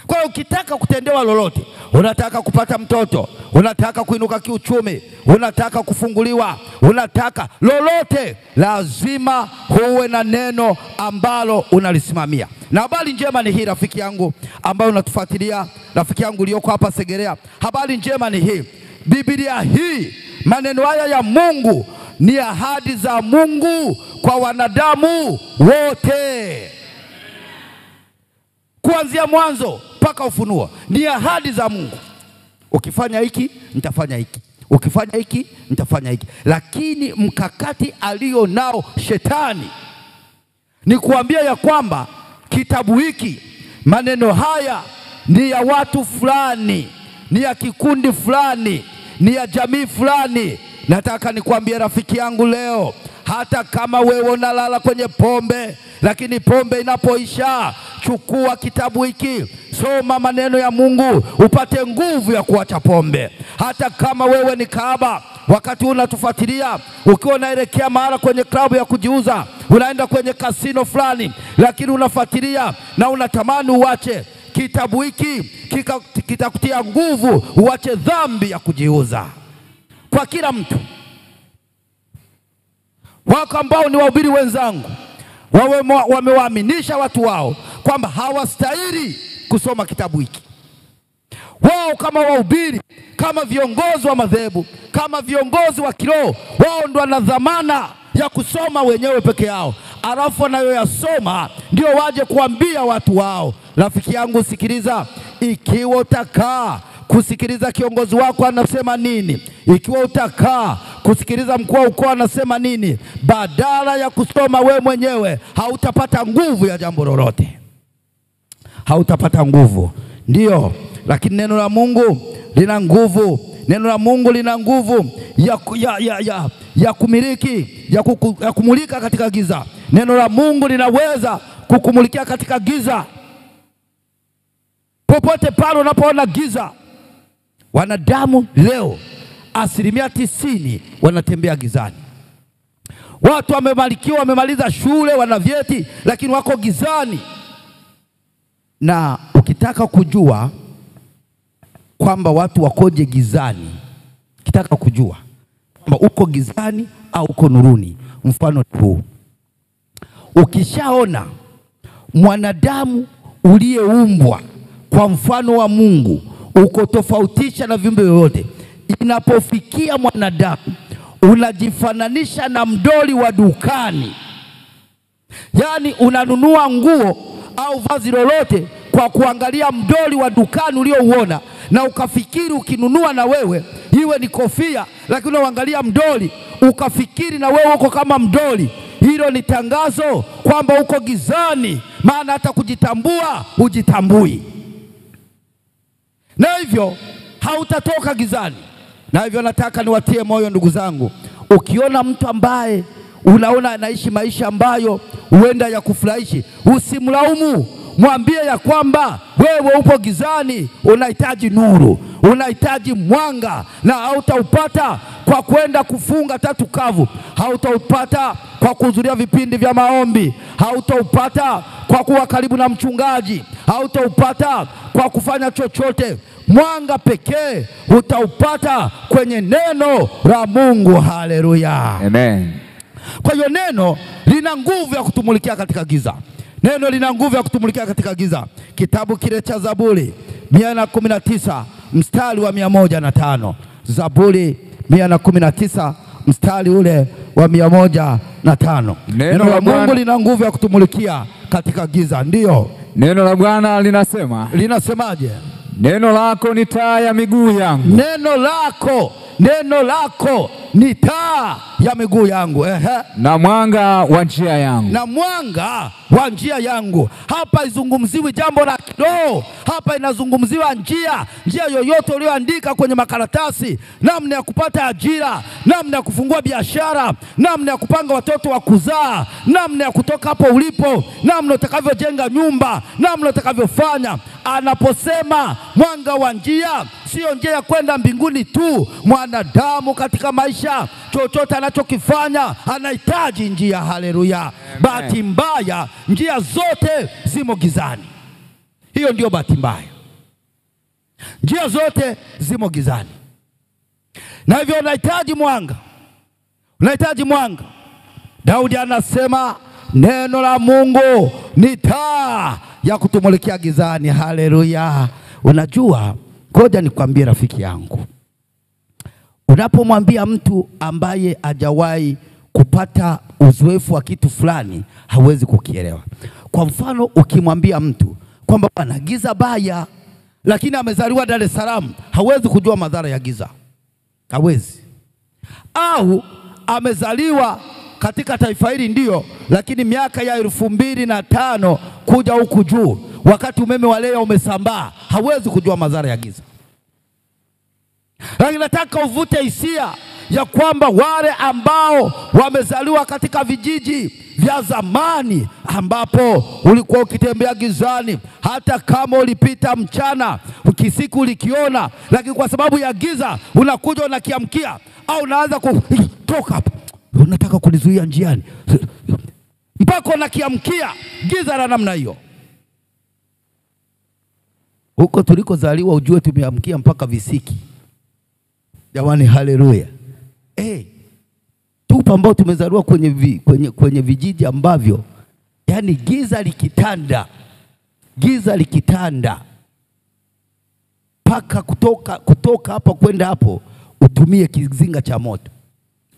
Kwa hiyo ukitaka kutendewa lolote, unataka kupata mtoto, unataka kuinuka kiuchumi, unataka kufunguliwa, unataka lolote, lazima huwe na neno ambalo unalisimamia. Na habari njema ni hii, rafiki yangu ambaye unatufuatilia, rafiki yangu uliyoko hapa Segerea, habari njema ni hii. Biblia hii, maneno haya ya Mungu ni ahadi za Mungu kwa wanadamu wote. Kuanzia mwanzo mpaka Ufunuo ni ahadi za Mungu. Ukifanya hiki nitafanya hiki, ukifanya hiki nitafanya hiki. Lakini mkakati alio nao shetani ni kuambia ya kwamba kitabu hiki, maneno haya ni ya watu fulani, ni ya kikundi fulani, ni ya jamii fulani. Nataka nikwambie rafiki yangu leo, hata kama wewe unalala kwenye pombe, lakini pombe inapoisha, chukua kitabu hiki, soma maneno ya Mungu, upate nguvu ya kuacha pombe. Hata kama wewe ni kahaba, wakati unatufuatilia, ukiwa unaelekea mahala kwenye klabu ya kujiuza, unaenda kwenye kasino fulani, lakini unafuatilia na unatamani uache, kitabu hiki kitakutia nguvu uache dhambi ya kujiuza. Kwa kila mtu, wako ambao ni wahubiri wenzangu, wamewaaminisha watu wao kwamba hawastahili kusoma kitabu hiki. Wao kama wahubiri, kama viongozi wa madhehebu, kama viongozi wa kiroho, wao ndio wana dhamana ya kusoma wenyewe peke yao. alafu wanayoyasoma ndio waje kuambia watu wao. Rafiki yangu sikiliza, ikiwa utakaa kusikiliza kiongozi wako anasema nini, ikiwa utakaa kusikiliza mkuu wa ukoo anasema nini, badala ya kusoma we mwenyewe, hautapata nguvu ya jambo lolote. Hautapata nguvu. Ndio, lakini neno la Mungu lina nguvu. Neno la Mungu lina nguvu ya kumiliki, ya kumulika katika giza. Neno la Mungu linaweza kukumulikia katika giza. Popote pale unapoona giza, wanadamu leo 90% wanatembea gizani. Watu wamebarikiwa, wamemaliza shule, wana vyeti, lakini wako gizani. Na ukitaka kujua kwamba watu wakoje gizani, ukitaka kujua kwamba uko gizani au uko nuruni, mfano huu. Ukishaona mwanadamu uliyeumbwa kwa mfano wa Mungu, uko tofautisha na viumbe yote. Inapofikia mwanadamu unajifananisha na mdoli wa dukani. Yani unanunua nguo au vazi lolote kwa kuangalia mdoli wa dukani uliouona, na ukafikiri ukinunua na wewe iwe ni kofia, lakini unaangalia mdoli ukafikiri na wewe uko kama mdoli. Hilo ni tangazo kwamba uko gizani, maana hata kujitambua hujitambui. Na hivyo hautatoka gizani. Na hivyo nataka niwatie moyo ndugu zangu, ukiona mtu ambaye unaona anaishi maisha ambayo huenda ya kufurahishi, usimlaumu. Mwambie ya kwamba wewe upo gizani, unahitaji nuru, unahitaji mwanga, na hautaupata kwa kwenda kufunga tatu kavu, hautaupata kwa kuhudhuria vipindi vya maombi, hautaupata kwa kuwa karibu na mchungaji, hautaupata kwa kufanya chochote. Mwanga pekee utaupata kwenye neno la Mungu. Haleluya, amen. Kwa hiyo neno lina nguvu ya kutumulikia katika giza. Neno lina nguvu ya kutumulikia katika giza. Kitabu kile cha Zaburi 119 mstari wa 105. Zaburi 119 mstari ule wa 105. Neno la Mungu lina nguvu ya kutumulikia katika giza. Ndio. Neno la Bwana linasema. Linasemaje? Neno lako ni taa ya miguu yangu. Neno lako ni taa ya miguu yangu. Na mwanga wa njia yangu. Na mwanga wa njia yangu. Hapa izungumziwi jambo la kiroho. Hapa inazungumziwa njia yoyote uliyoandika kwenye makaratasi, namna ya kupata ajira, namna ya kufungua biashara, namna ya kupanga watoto wa kuzaa, namna ya kutoka hapo ulipo, namna utakavyojenga nyumba, namna utakavyofanya. Anaposema mwanga wa njia, sio njia ya kwenda mbinguni tu. Mwanadamu katika maisha, chochote anachokifanya anahitaji njia. Haleluya. Bahati mbaya, njia zote zimo gizani. Hiyo ndio bahati mbaya. Njia zote zimo gizani. Na hivyo unahitaji mwanga. Unahitaji mwanga. Daudi anasema neno la Mungu ni taa ya kutumulikia gizani. Haleluya. Unajua, ngoja nikwambie rafiki yangu, unapomwambia mtu ambaye hajawahi kupata uzoefu wa kitu fulani, hawezi kukielewa. Kwa mfano, ukimwambia mtu kwamba bwana, giza baya, lakini amezaliwa Dar es Salaam, hawezi kujua madhara ya giza. Hawezi. Au amezaliwa katika taifa hili ndio, lakini miaka ya 2005 kuja huku juu, wakati umeme wa leo umesambaa, hawezi kujua madhara ya giza. Lakini nataka uvute hisia ya kwamba wale ambao wamezaliwa katika vijiji vya zamani, ambapo ulikuwa ukitembea gizani, hata kama ulipita mchana ukisiku ulikiona, lakini kwa sababu ya giza unakuja unakiamkia, au unaanza kutoka hapa, unataka kulizuia njiani, mpaka unakiamkia giza la namna hiyo. Huko tulikozaliwa ujue tumeamkia mpaka visiki. Jamani, haleluya. Tupo ambao tumezaliwa kwenye vijiji ambavyo yani giza likitanda paka kutoka hapa kwenda hapo utumie kizinga cha moto.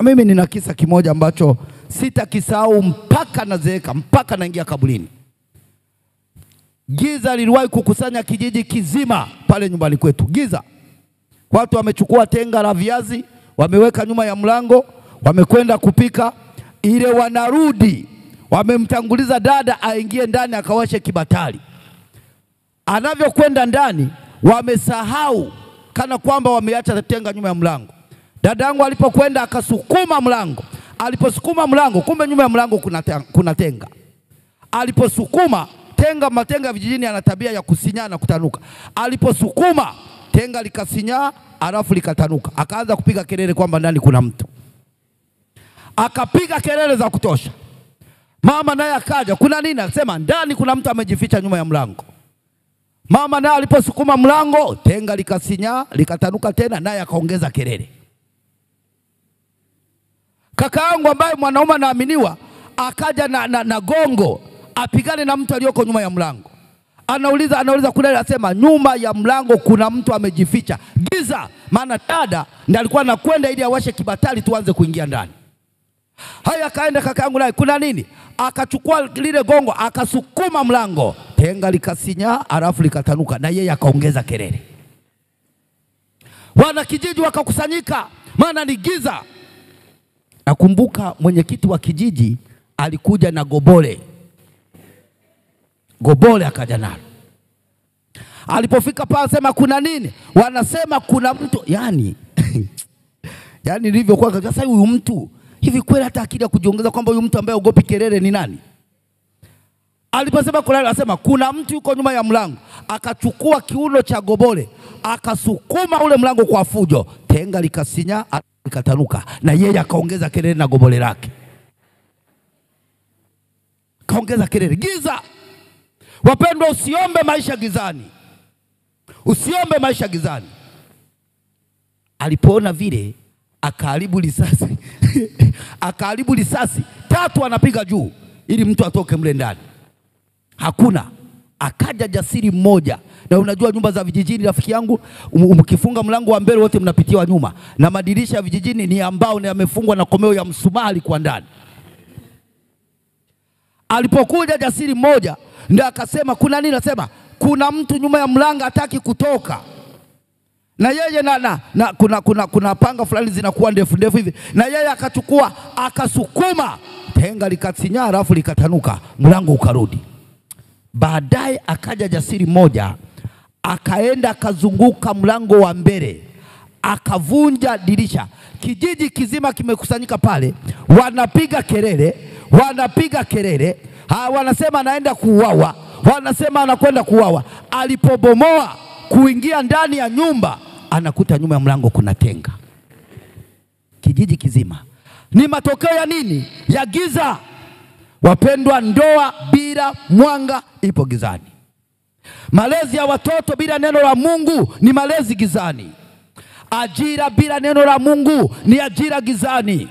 Mimi nina kisa kimoja ambacho sitakisahau mpaka nazeeka, mpaka naingia kaburini. Giza liliwahi kukusanya kijiji kizima pale nyumbani kwetu. Giza. Watu wamechukua tenga la viazi, wameweka nyuma ya mlango, wamekwenda kupika. Ile wanarudi, wamemtanguliza dada aingie ndani akawashe kibatari. Anavyokwenda ndani, wamesahau kana kwamba wameacha tenga nyuma ya mlango. Dadangu alipokwenda akasukuma mlango. Aliposukuma mlango, kumbe nyuma ya mlango kuna tenga. Aliposukuma tenga, matenga vijijini yana tabia ya kusinyaa na kutanuka. Aliposukuma tenga likasinyaa, alafu likatanuka. Akaanza kupiga kelele kwamba ndani kuna mtu. Akapiga kelele za kutosha. Mama naye akaja, kuna nini? Akasema ndani kuna mtu amejificha nyuma ya mlango. Mama naye aliposukuma mlango, tenga likasinyaa, likatanuka tena, naye akaongeza kelele. Kaka yangu ambaye mwanaume anaaminiwa akaja na gongo apigane na mtu aliyoko nyuma ya mlango. Anauliza kule, anasema nyuma ya mlango kuna mtu amejificha. Giza, maana dada ndiye alikuwa anakwenda ili awashe kibatari tuanze kuingia ndani. Haya, akaenda kaka yangu naye, kuna nini? Akachukua lile gongo akasukuma mlango, tenga likasinyaa, alafu likatanuka, na yeye akaongeza kelele. Wana kijiji wakakusanyika, maana ni giza. Nakumbuka mwenyekiti wa kijiji alikuja na gobole. Gobole akaja nalo. Alipofika pale sema kuna nini? Wanasema kuna mtu, yani nilivyokuwa sasa, huyu mtu hivi kweli hata akija kujiongeza kwamba huyu mtu ambaye ugopi kelele ni nani? Aliposema kuna, anasema kuna mtu yuko nyuma ya mlango. Akachukua kiuno cha gobole, akasukuma ule mlango kwa fujo, tenga likasinyaa, likatanuka, na yeye akaongeza kelele na gobole lake. Kaongeza kelele. Giza. Wapendwa, usiombe maisha gizani. Usiombe maisha gizani. Alipoona vile, akaharibu risasi. Akaharibu risasi 3 anapiga juu ili mtu atoke mle ndani. Hakuna. Akaja jasiri mmoja. Na unajua nyumba za vijijini rafiki yangu, mkifunga mlango wa mbele wote mnapitia nyuma, na madirisha ya vijijini ni ambao ni yamefungwa na komeo ya msumari kwa ndani. Alipokuja jasiri mmoja, ndio akasema kuna nini? Anasema kuna mtu nyuma ya mlango hataki kutoka. Na yeye kuna panga fulani zinakuwa ndefu ndefu hivi, na yeye akachukua akasukuma, tenga likasinyaa, alafu likatanuka, mlango ukarudi. Baadaye akaja jasiri mmoja, akaenda akazunguka mlango wa mbele, akavunja dirisha. Kijiji kizima kimekusanyika pale, wanapiga kelele, wanapiga kelele. Wanasema anaenda kuuawa, wanasema anakwenda kuuawa. Alipobomoa kuingia ndani ya nyumba, anakuta nyuma ya mlango kuna tenga. Kijiji kizima. Ni matokeo ya nini? Ya giza. Wapendwa, ndoa bila mwanga ipo gizani. Malezi ya watoto bila neno la Mungu ni malezi gizani. Ajira bila neno la Mungu ni ajira gizani.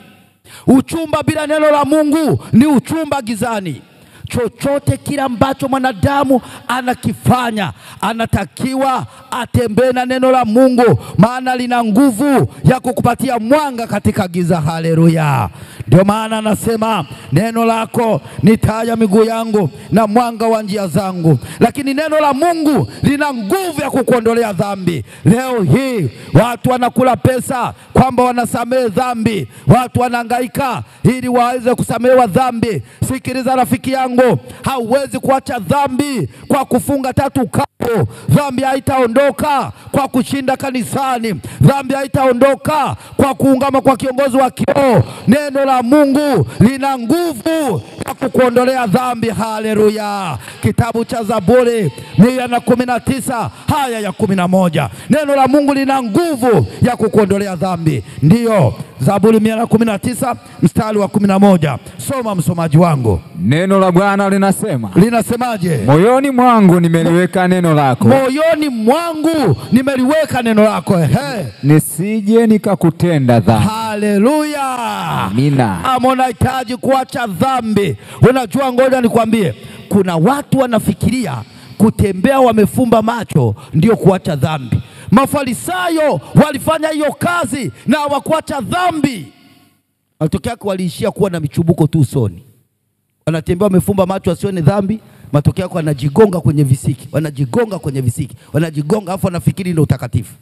Uchumba bila neno la Mungu ni uchumba gizani. Chochote kila ambacho mwanadamu anakifanya, anatakiwa atembee na neno la Mungu, maana lina nguvu ya kukupatia mwanga katika giza. Haleluya. Ndio maana anasema neno lako ni taa ya miguu yangu na mwanga wa njia zangu. Lakini neno la Mungu lina nguvu ya kukuondolea dhambi. Leo hii watu wanakula pesa kwamba wanasamehe dhambi. Watu wanahangaika ili waweze kusamehewa dhambi. Sikiliza rafiki yangu, hauwezi kuacha dhambi kwa kufunga 3 kapo. Dhambi haitaondoka kwa kushinda kanisani. Dhambi haitaondoka kwa kuungama kwa kiongozi wa kiroho. Neno la Mungu lina nguvu ya kukuondolea dhambi. Haleluya. Kitabu cha Zaburi 119 haya ya 11. Neno la Mungu lina nguvu ya kukuondolea dhambi. Ndiyo, Zaburi 119 mstari wa 11. Soma msomaji wangu. Neno la Bwana linasema. Linasemaje? Moyoni mwangu nimeliweka neno lako. Moyoni mwangu nimeliweka neno lako. Nisije nikakutenda dhambi. Haleluya. Amina. Unahitaji kuacha dhambi. Unajua, ngoja nikwambie, kuna watu wanafikiria kutembea wamefumba macho ndio kuacha dhambi. Mafarisayo walifanya hiyo kazi na hawakuacha dhambi. matokeo yake waliishia kuwa na michubuko tu usoni. Wanatembea wamefumba macho wasione dhambi, matokeo yake wanajigonga kwenye visiki, wanajigonga afu wanafikiri ndio utakatifu.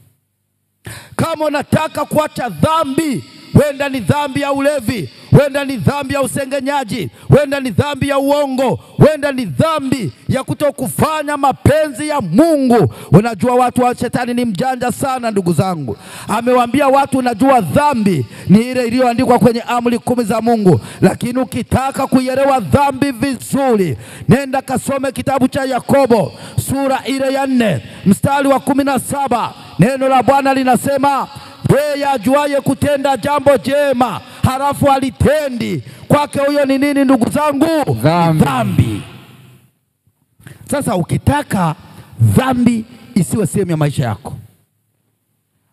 Kama unataka kuacha dhambi, wenda ni dhambi ya ulevi, wenda ni dhambi ya usengenyaji, wenda ni dhambi ya uongo, wenda ni dhambi ya kutokufanya mapenzi ya Mungu. Unajua watu wa shetani ni mjanja sana ndugu zangu. Amewaambia watu unajua dhambi ni ile iliyoandikwa kwenye amri 10 za Mungu. Lakini ukitaka kuielewa dhambi vizuri, nenda kasome kitabu cha Yakobo sura ile ya 4 mstari wa 17. Neno la Bwana linasema, yeye ajuaye kutenda jambo jema halafu alitendi, kwake huyo ni nini ndugu zangu? Dhambi. Sasa ukitaka dhambi isiwe sehemu ya maisha yako,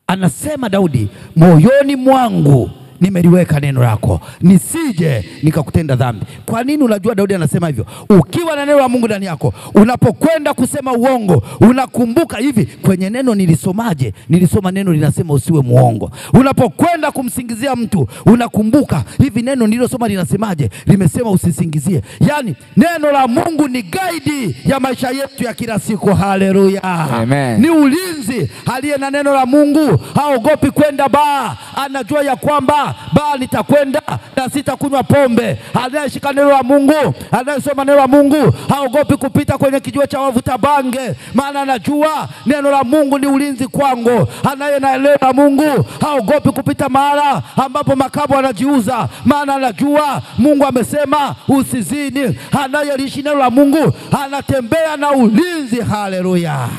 anasema Daudi, moyoni mwangu nimeliweka neno lako, nisije nikakutenda dhambi. Kwa nini unajua Daudi anasema hivyo? Ukiwa na neno la Mungu ndani yako, unapokwenda kusema uongo, unakumbuka hivi, kwenye neno nilisomaje? Nilisoma neno linasema usiwe muongo. Unapokwenda kumsingizia mtu, unakumbuka hivi, neno nililosoma linasemaje? Limesema usisingizie. Yani neno la Mungu ni guide ya maisha yetu ya kila siku. Haleluya. Amen. Ni ulinzi. Aliye na neno la Mungu haogopi kwenda baa, anajua ya kwamba baa nitakwenda na sitakunywa pombe. Anayeshika neno la Mungu, anayesoma neno la Mungu, haogopi kupita kwenye kijiwe cha wavuta bange, maana anajua neno la Mungu ni ulinzi kwangu. Anaye na neno la Mungu haogopi kupita mahala ambapo makabo anajiuza, maana anajua Mungu amesema usizini. Anayeliishi neno la Mungu anatembea na ulinzi. Haleluya.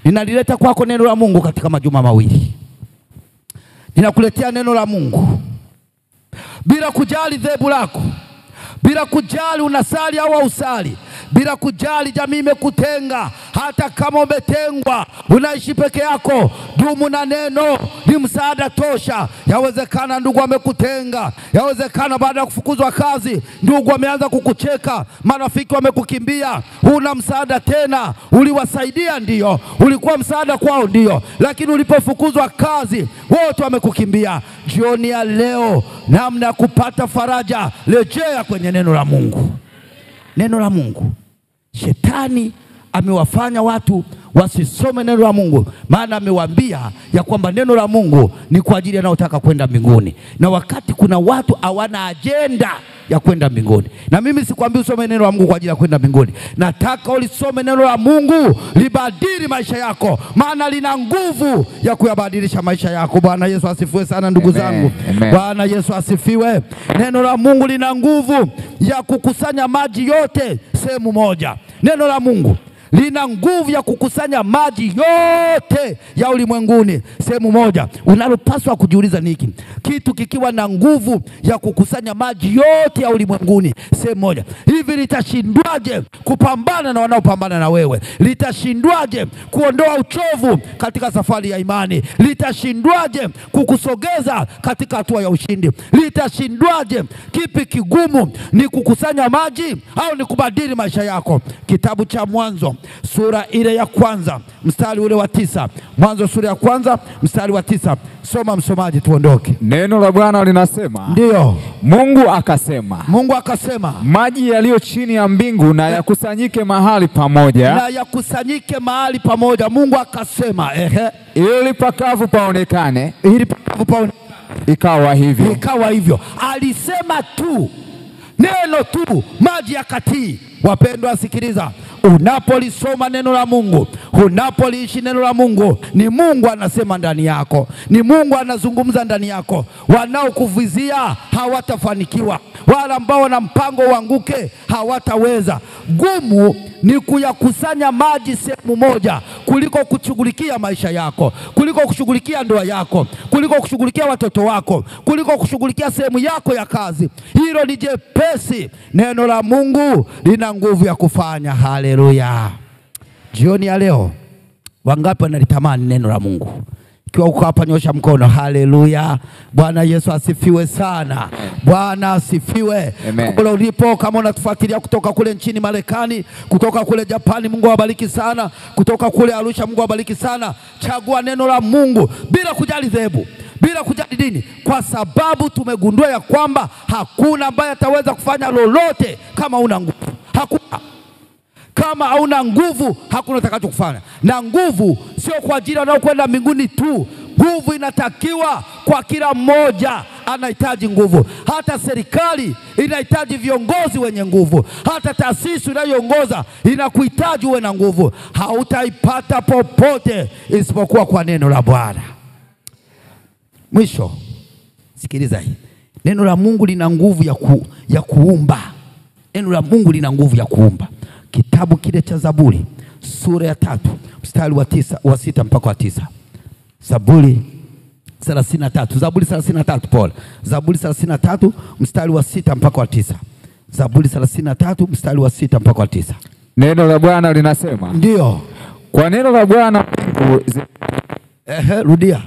Ninalileta kwako neno la Mungu katika majuma mawili. Ninakuletea neno la Mungu bila kujali dhehebu lako, bila kujali unasali au hausali, bila kujali jamii imekutenga. Hata kama umetengwa, unaishi peke yako, dumu na neno, ni msaada tosha. Yawezekana ndugu amekutenga, yawezekana baada ya kufukuzwa kazi ndugu wameanza kukucheka, marafiki wamekukimbia, huna msaada tena. Uliwasaidia ndio, ulikuwa msaada kwao ndio, lakini ulipofukuzwa kazi wote wamekukimbia. Jioni ya leo, namna ya kupata faraja, rejea kwenye neno la Mungu. Neno la Mungu. Shetani amewafanya watu wasisome neno la Mungu, maana amewaambia ya kwamba neno la Mungu ni kwa ajili wanaotaka kwenda mbinguni, na wakati kuna watu hawana agenda ya kwenda mbinguni. Na mimi sikwambii usome neno la Mungu kwa ajili ya kwenda mbinguni. Nataka ulisome neno la Mungu libadili maisha yako, maana lina nguvu ya kuyabadilisha maisha yako. Bwana Yesu asifiwe sana ndugu zangu. Bwana Yesu asifiwe. Neno la Mungu lina nguvu ya kukusanya maji yote sehemu moja. Neno la Mungu lina nguvu ya kukusanya maji yote ya ulimwenguni sehemu moja. Unalopaswa kujiuliza niki, kitu kikiwa na nguvu ya kukusanya maji yote ya ulimwenguni sehemu moja, hivi litashindwaje kupambana na wanaopambana na wewe? Litashindwaje kuondoa uchovu katika safari ya imani? Litashindwaje kukusogeza katika hatua ya ushindi? Litashindwaje? Kipi kigumu, ni kukusanya maji au ni kubadili maisha yako? Kitabu cha Mwanzo sura ile ya 1 mstari ule wa 9. Mwanzo sura ya 1 mstari wa 9. Soma msomaji tuondoke. Neno la Bwana linasema, ndio, Mungu akasema, maji yaliyo chini ya mbingu na yakusanyike mahali pamoja. Na yakusanyike mahali pamoja. Mungu akasema, ili pakavu paonekane. Ikawa hivyo. Ikawa hivyo. Alisema tu, neno tu, maji yakatii. Wapendwa sikiliza, unapolisoma neno la Mungu, unapoliishi neno la Mungu, ni Mungu anasema ndani yako, ni Mungu anazungumza ndani yako. Wanaokuvizia hawatafanikiwa, wala ambao wana mpango uanguke hawataweza. Gumu ni kuyakusanya maji sehemu moja kuliko kushughulikia maisha yako, kuliko kushughulikia ndoa yako, kuliko kushughulikia watoto wako, kuliko kushughulikia sehemu yako ya kazi. Hilo ni jepesi. Neno la Mungu lina nguvu ya kufanya. Haleluya. Jioni ya leo, wangapi wanalitamani neno la Mungu? Ikiwa uko hapa nyosha mkono. Haleluya. Bwana Yesu asifiwe sana. Bwana asifiwe. Kule ulipo, kama unatufuatilia kutoka kule nchini Marekani, kutoka kule Japani, Mungu awabariki sana. Kutoka kule Arusha, Mungu awabariki sana. Chagua neno la Mungu bila kujali dhehebu, bila kujali dini, kwa sababu tumegundua ya kwamba hakuna ambaye ataweza kufanya lolote kama una nguvu. Hakuna. Kama hauna nguvu, hakuna utakachokufanya. Na nguvu sio kwa ajili wanaokwenda mbinguni tu. Nguvu inatakiwa kwa kila mmoja, anahitaji nguvu. Hata serikali inahitaji viongozi wenye nguvu. Hata taasisi unayoongoza inakuhitaji uwe na nguvu. Hautaipata popote isipokuwa kwa neno la Bwana. Mwisho, sikiliza hii. Neno la Mungu lina nguvu ya kuumba. Neno la Mungu lina nguvu ya kuumba. Kitabu kile cha Zaburi sura ya 3 mstari wa 6 mpaka wa 9. Zaburi 33, Zaburi 33 Paul. Zaburi 33 mstari wa 6 mpaka wa 9. Zaburi 33 mstari wa 6 mpaka wa 9. Neno la Bwana linasema. Ndio. Kwa neno la Bwana rudia.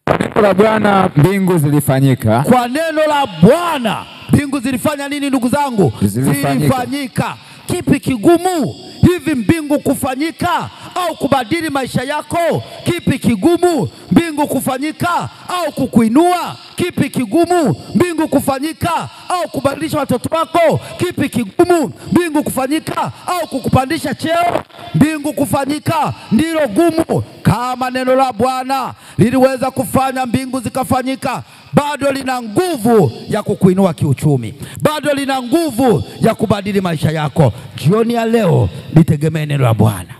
Kwa neno la Bwana mbingu zilifanyika. Kwa neno la Bwana mbingu zilifanya nini ndugu zangu? Zilifanyika. Kipi kigumu? Hivi mbingu kufanyika au kubadili maisha yako? Kipi kigumu? Mbingu kufanyika au kukuinua? Kipi kigumu? Mbingu kufanyika au kubadilisha watoto wako? Kipi kigumu? Mbingu kufanyika au kukupandisha cheo? Mbingu kufanyika ndilo gumu. Kama neno la Bwana liliweza kufanya mbingu zikafanyika, bado lina nguvu ya kukuinua kiuchumi. Bado lina nguvu ya kubadili maisha yako. Jioni ya leo litegemee neno la Bwana.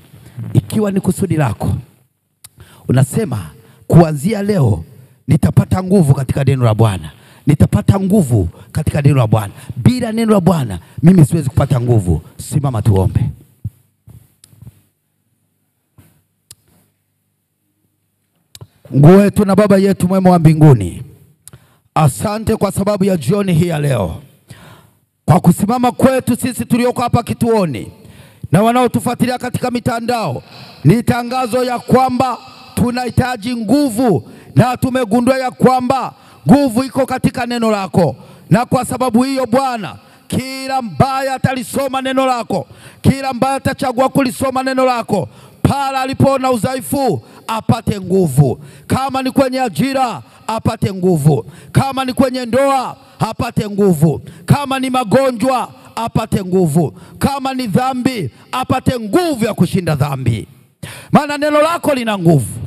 Ikiwa ni kusudi lako, unasema kuanzia leo nitapata nguvu katika neno la Bwana. Nitapata nguvu katika neno la Bwana. Bila neno la Bwana mimi siwezi kupata nguvu. Simama tuombe. Mungu wetu na Baba yetu mwema wa mbinguni, asante kwa sababu ya jioni hii ya leo. Kwa kusimama kwetu sisi tulioko hapa kituoni na wanaotufuatilia katika mitandao, ni tangazo ya kwamba tunahitaji nguvu, na tumegundua ya kwamba nguvu iko katika neno lako. Na kwa sababu hiyo Bwana, kila mbaya atalisoma neno lako, kila mbaya atachagua kulisoma neno lako, pala alipoona udhaifu apate nguvu. Kama ni kwenye ajira apate nguvu. Kama ni kwenye ndoa apate nguvu. Kama ni magonjwa apate nguvu. Kama ni dhambi apate nguvu ya kushinda dhambi. Maana neno lako lina nguvu.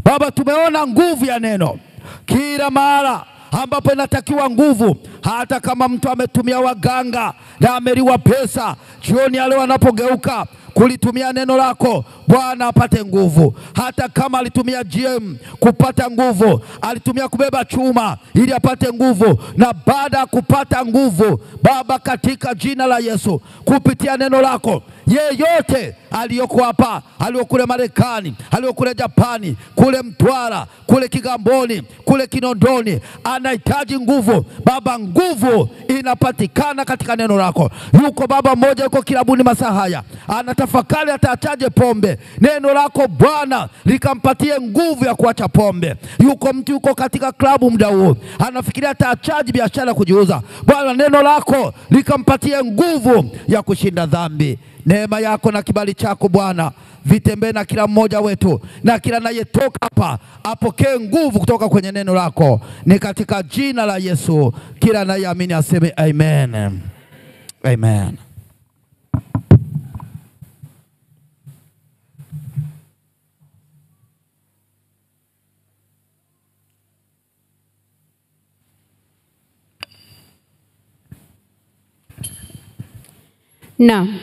Baba, tumeona nguvu ya neno kila mara ambapo inatakiwa nguvu. Hata kama mtu ametumia waganga na ameliwa pesa, jioni ya leo anapogeuka kulitumia neno lako, Bwana apate nguvu. Hata kama alitumia GM kupata nguvu, alitumia kubeba chuma ili apate nguvu, na baada ya kupata nguvu, Baba, katika jina la Yesu, kupitia neno lako, yeyote aliyoko hapa, aliyokule Marekani, aliyokule Japani, kule Mtwara, kule Kigamboni, kule Kinondoni, anahitaji nguvu. Baba, nguvu inapatikana katika neno lako. Yuko baba mmoja yuko kilabuni masaa haya, anatafakari ataachaje pombe. Neno lako Bwana likampatie nguvu ya kuacha pombe. Yuko mtu yuko katika klabu muda huu, anafikiria ataachaje biashara kujiuza. Bwana, neno lako likampatie nguvu ya kushinda dhambi. Neema yako na kibali chako Bwana vitembee na kila mmoja wetu, na kila anayetoka hapa apokee nguvu kutoka kwenye neno lako. Ni katika jina la Yesu, kila anayeamini aseme amen. Amen. Naam.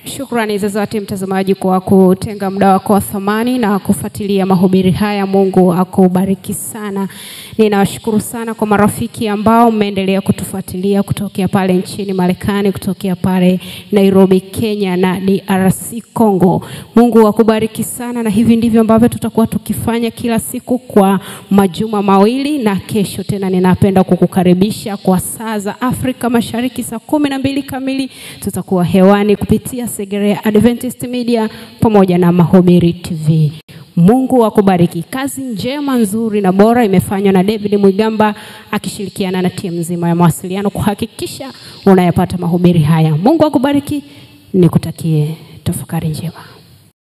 Shukrani za zote mtazamaji kwa kutenga muda wako wa thamani na kufuatilia mahubiri haya. Mungu akubariki sana. Ninawashukuru sana kwa marafiki ambao mmeendelea kutufuatilia kutokea pale nchini Marekani, kutokea pale Nairobi, Kenya na DRC Congo. Mungu akubariki sana, na hivi ndivyo ambavyo tutakuwa tukifanya kila siku kwa majuma mawili, na kesho tena ninapenda kukukaribisha kwa saa za Afrika Mashariki saa 12 kamili tutakuwa hewani kupitia Segerea Adventist Media pamoja na Mahubiri TV. Mungu akubariki. Kazi njema, nzuri na bora imefanywa na David Mwigamba akishirikiana na timu nzima ya mawasiliano kuhakikisha unayapata mahubiri haya. Mungu akubariki, nikutakie tafakari njema.